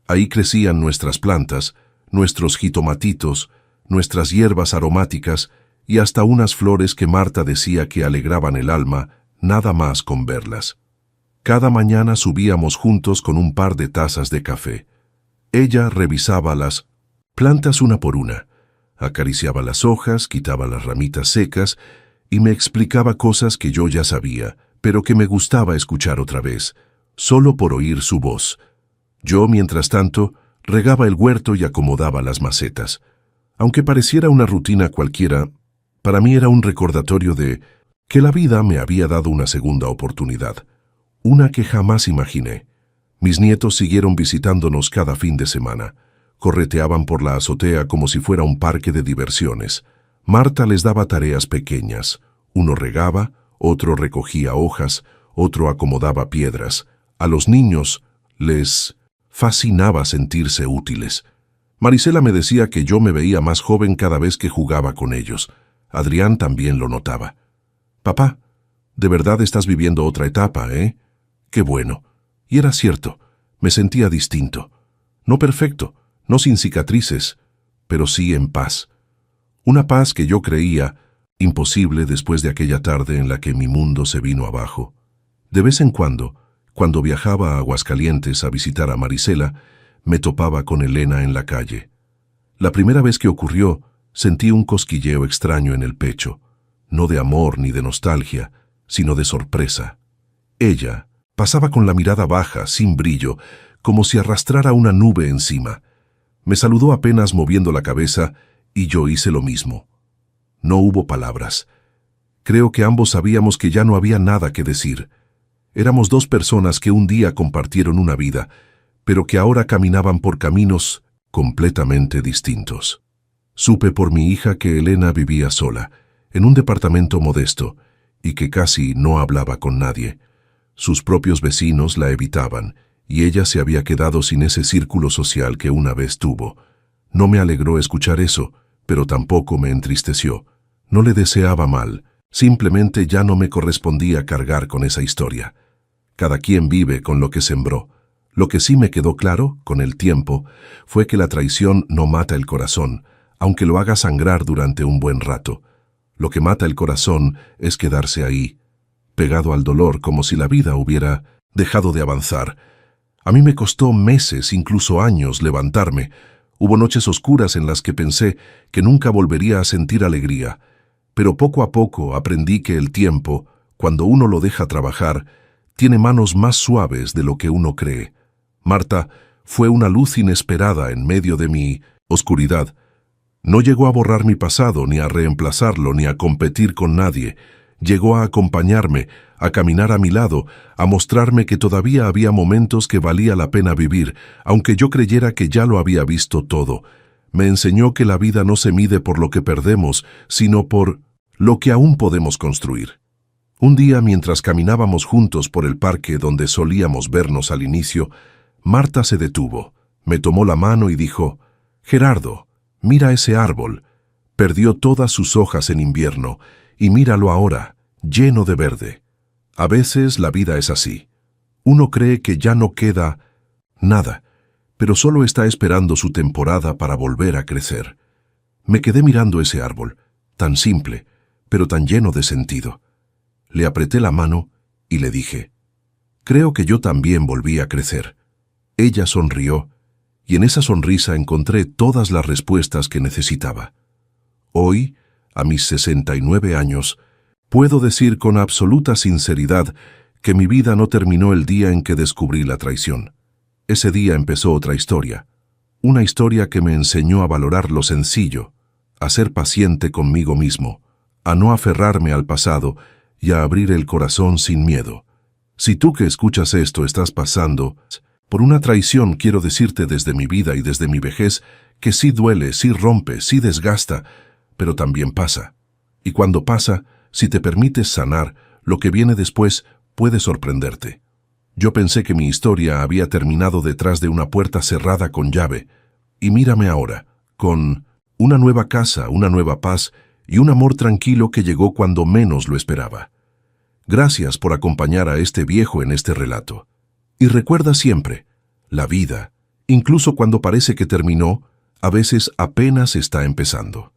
Ahí crecían nuestras plantas, nuestros jitomatitos, nuestras hierbas aromáticas y hasta unas flores que Marta decía que alegraban el alma, nada más con verlas. Cada mañana subíamos juntos con un par de tazas de café. Ella revisaba las plantas una por una, acariciaba las hojas, quitaba las ramitas secas y me explicaba cosas que yo ya sabía, pero que me gustaba escuchar otra vez, solo por oír su voz. Yo, mientras tanto, regaba el huerto y acomodaba las macetas. Aunque pareciera una rutina cualquiera, para mí era un recordatorio de que la vida me había dado una segunda oportunidad, una que jamás imaginé. Mis nietos siguieron visitándonos cada fin de semana. Correteaban por la azotea como si fuera un parque de diversiones. Marta les daba tareas pequeñas. Uno regaba, otro recogía hojas, otro acomodaba piedras. A los niños les fascinaba sentirse útiles. Marisela me decía que yo me veía más joven cada vez que jugaba con ellos. Adrián también lo notaba. «Papá, de verdad estás viviendo otra etapa, ¿eh? Qué bueno». Y era cierto, me sentía distinto. No perfecto, no sin cicatrices, pero sí en paz. Una paz que yo creía imposible después de aquella tarde en la que mi mundo se vino abajo. De vez en cuando viajaba a Aguascalientes a visitar a Marisela, me topaba con Elena en la calle. La primera vez que ocurrió, sentí un cosquilleo extraño en el pecho, no de amor ni de nostalgia, sino de sorpresa. Ella pasaba con la mirada baja, sin brillo, como si arrastrara una nube encima. Me saludó apenas moviendo la cabeza y yo hice lo mismo. No hubo palabras. Creo que ambos sabíamos que ya no había nada que decir. Éramos dos personas que un día compartieron una vida, pero que ahora caminaban por caminos completamente distintos. Supe por mi hija que Elena vivía sola, en un departamento modesto, y que casi no hablaba con nadie. Sus propios vecinos la evitaban, y ella se había quedado sin ese círculo social que una vez tuvo. No me alegró escuchar eso, pero tampoco me entristeció. No le deseaba mal, simplemente ya no me correspondía cargar con esa historia. Cada quien vive con lo que sembró. Lo que sí me quedó claro, con el tiempo, fue que la traición no mata el corazón, aunque lo haga sangrar durante un buen rato. Lo que mata el corazón es quedarse ahí, pegado al dolor como si la vida hubiera dejado de avanzar. A mí me costó meses, incluso años, levantarme. Hubo noches oscuras en las que pensé que nunca volvería a sentir alegría. Pero poco a poco aprendí que el tiempo, cuando uno lo deja trabajar, tiene manos más suaves de lo que uno cree. Marta fue una luz inesperada en medio de mi oscuridad. No llegó a borrar mi pasado, ni a reemplazarlo, ni a competir con nadie. Llegó a acompañarme, a caminar a mi lado, a mostrarme que todavía había momentos que valía la pena vivir, aunque yo creyera que ya lo había visto todo. Me enseñó que la vida no se mide por lo que perdemos, sino por lo que aún podemos construir. Un día, mientras caminábamos juntos por el parque donde solíamos vernos al inicio, Marta se detuvo, me tomó la mano y dijo: «Gerardo, mira ese árbol. Perdió todas sus hojas en invierno, y míralo ahora, lleno de verde». A veces la vida es así. Uno cree que ya no queda nada, pero solo está esperando su temporada para volver a crecer. Me quedé mirando ese árbol, tan simple, pero tan lleno de sentido. Le apreté la mano y le dije: «Creo que yo también volví a crecer». Ella sonrió, y en esa sonrisa encontré todas las respuestas que necesitaba. Hoy, a mis 69 años, puedo decir con absoluta sinceridad que mi vida no terminó el día en que descubrí la traición. Ese día empezó otra historia, una historia que me enseñó a valorar lo sencillo, a ser paciente conmigo mismo, a no aferrarme al pasado y a abrir el corazón sin miedo. Si tú que escuchas esto estás pasando por una traición, quiero decirte desde mi vida y desde mi vejez que sí duele, sí rompe, sí desgasta, pero también pasa. Y cuando pasa, si te permites sanar, lo que viene después puede sorprenderte. Yo pensé que mi historia había terminado detrás de una puerta cerrada con llave, y mírame ahora, con una nueva casa, una nueva paz y un amor tranquilo que llegó cuando menos lo esperaba. Gracias por acompañar a este viejo en este relato. Y recuerda siempre, la vida, incluso cuando parece que terminó, a veces apenas está empezando.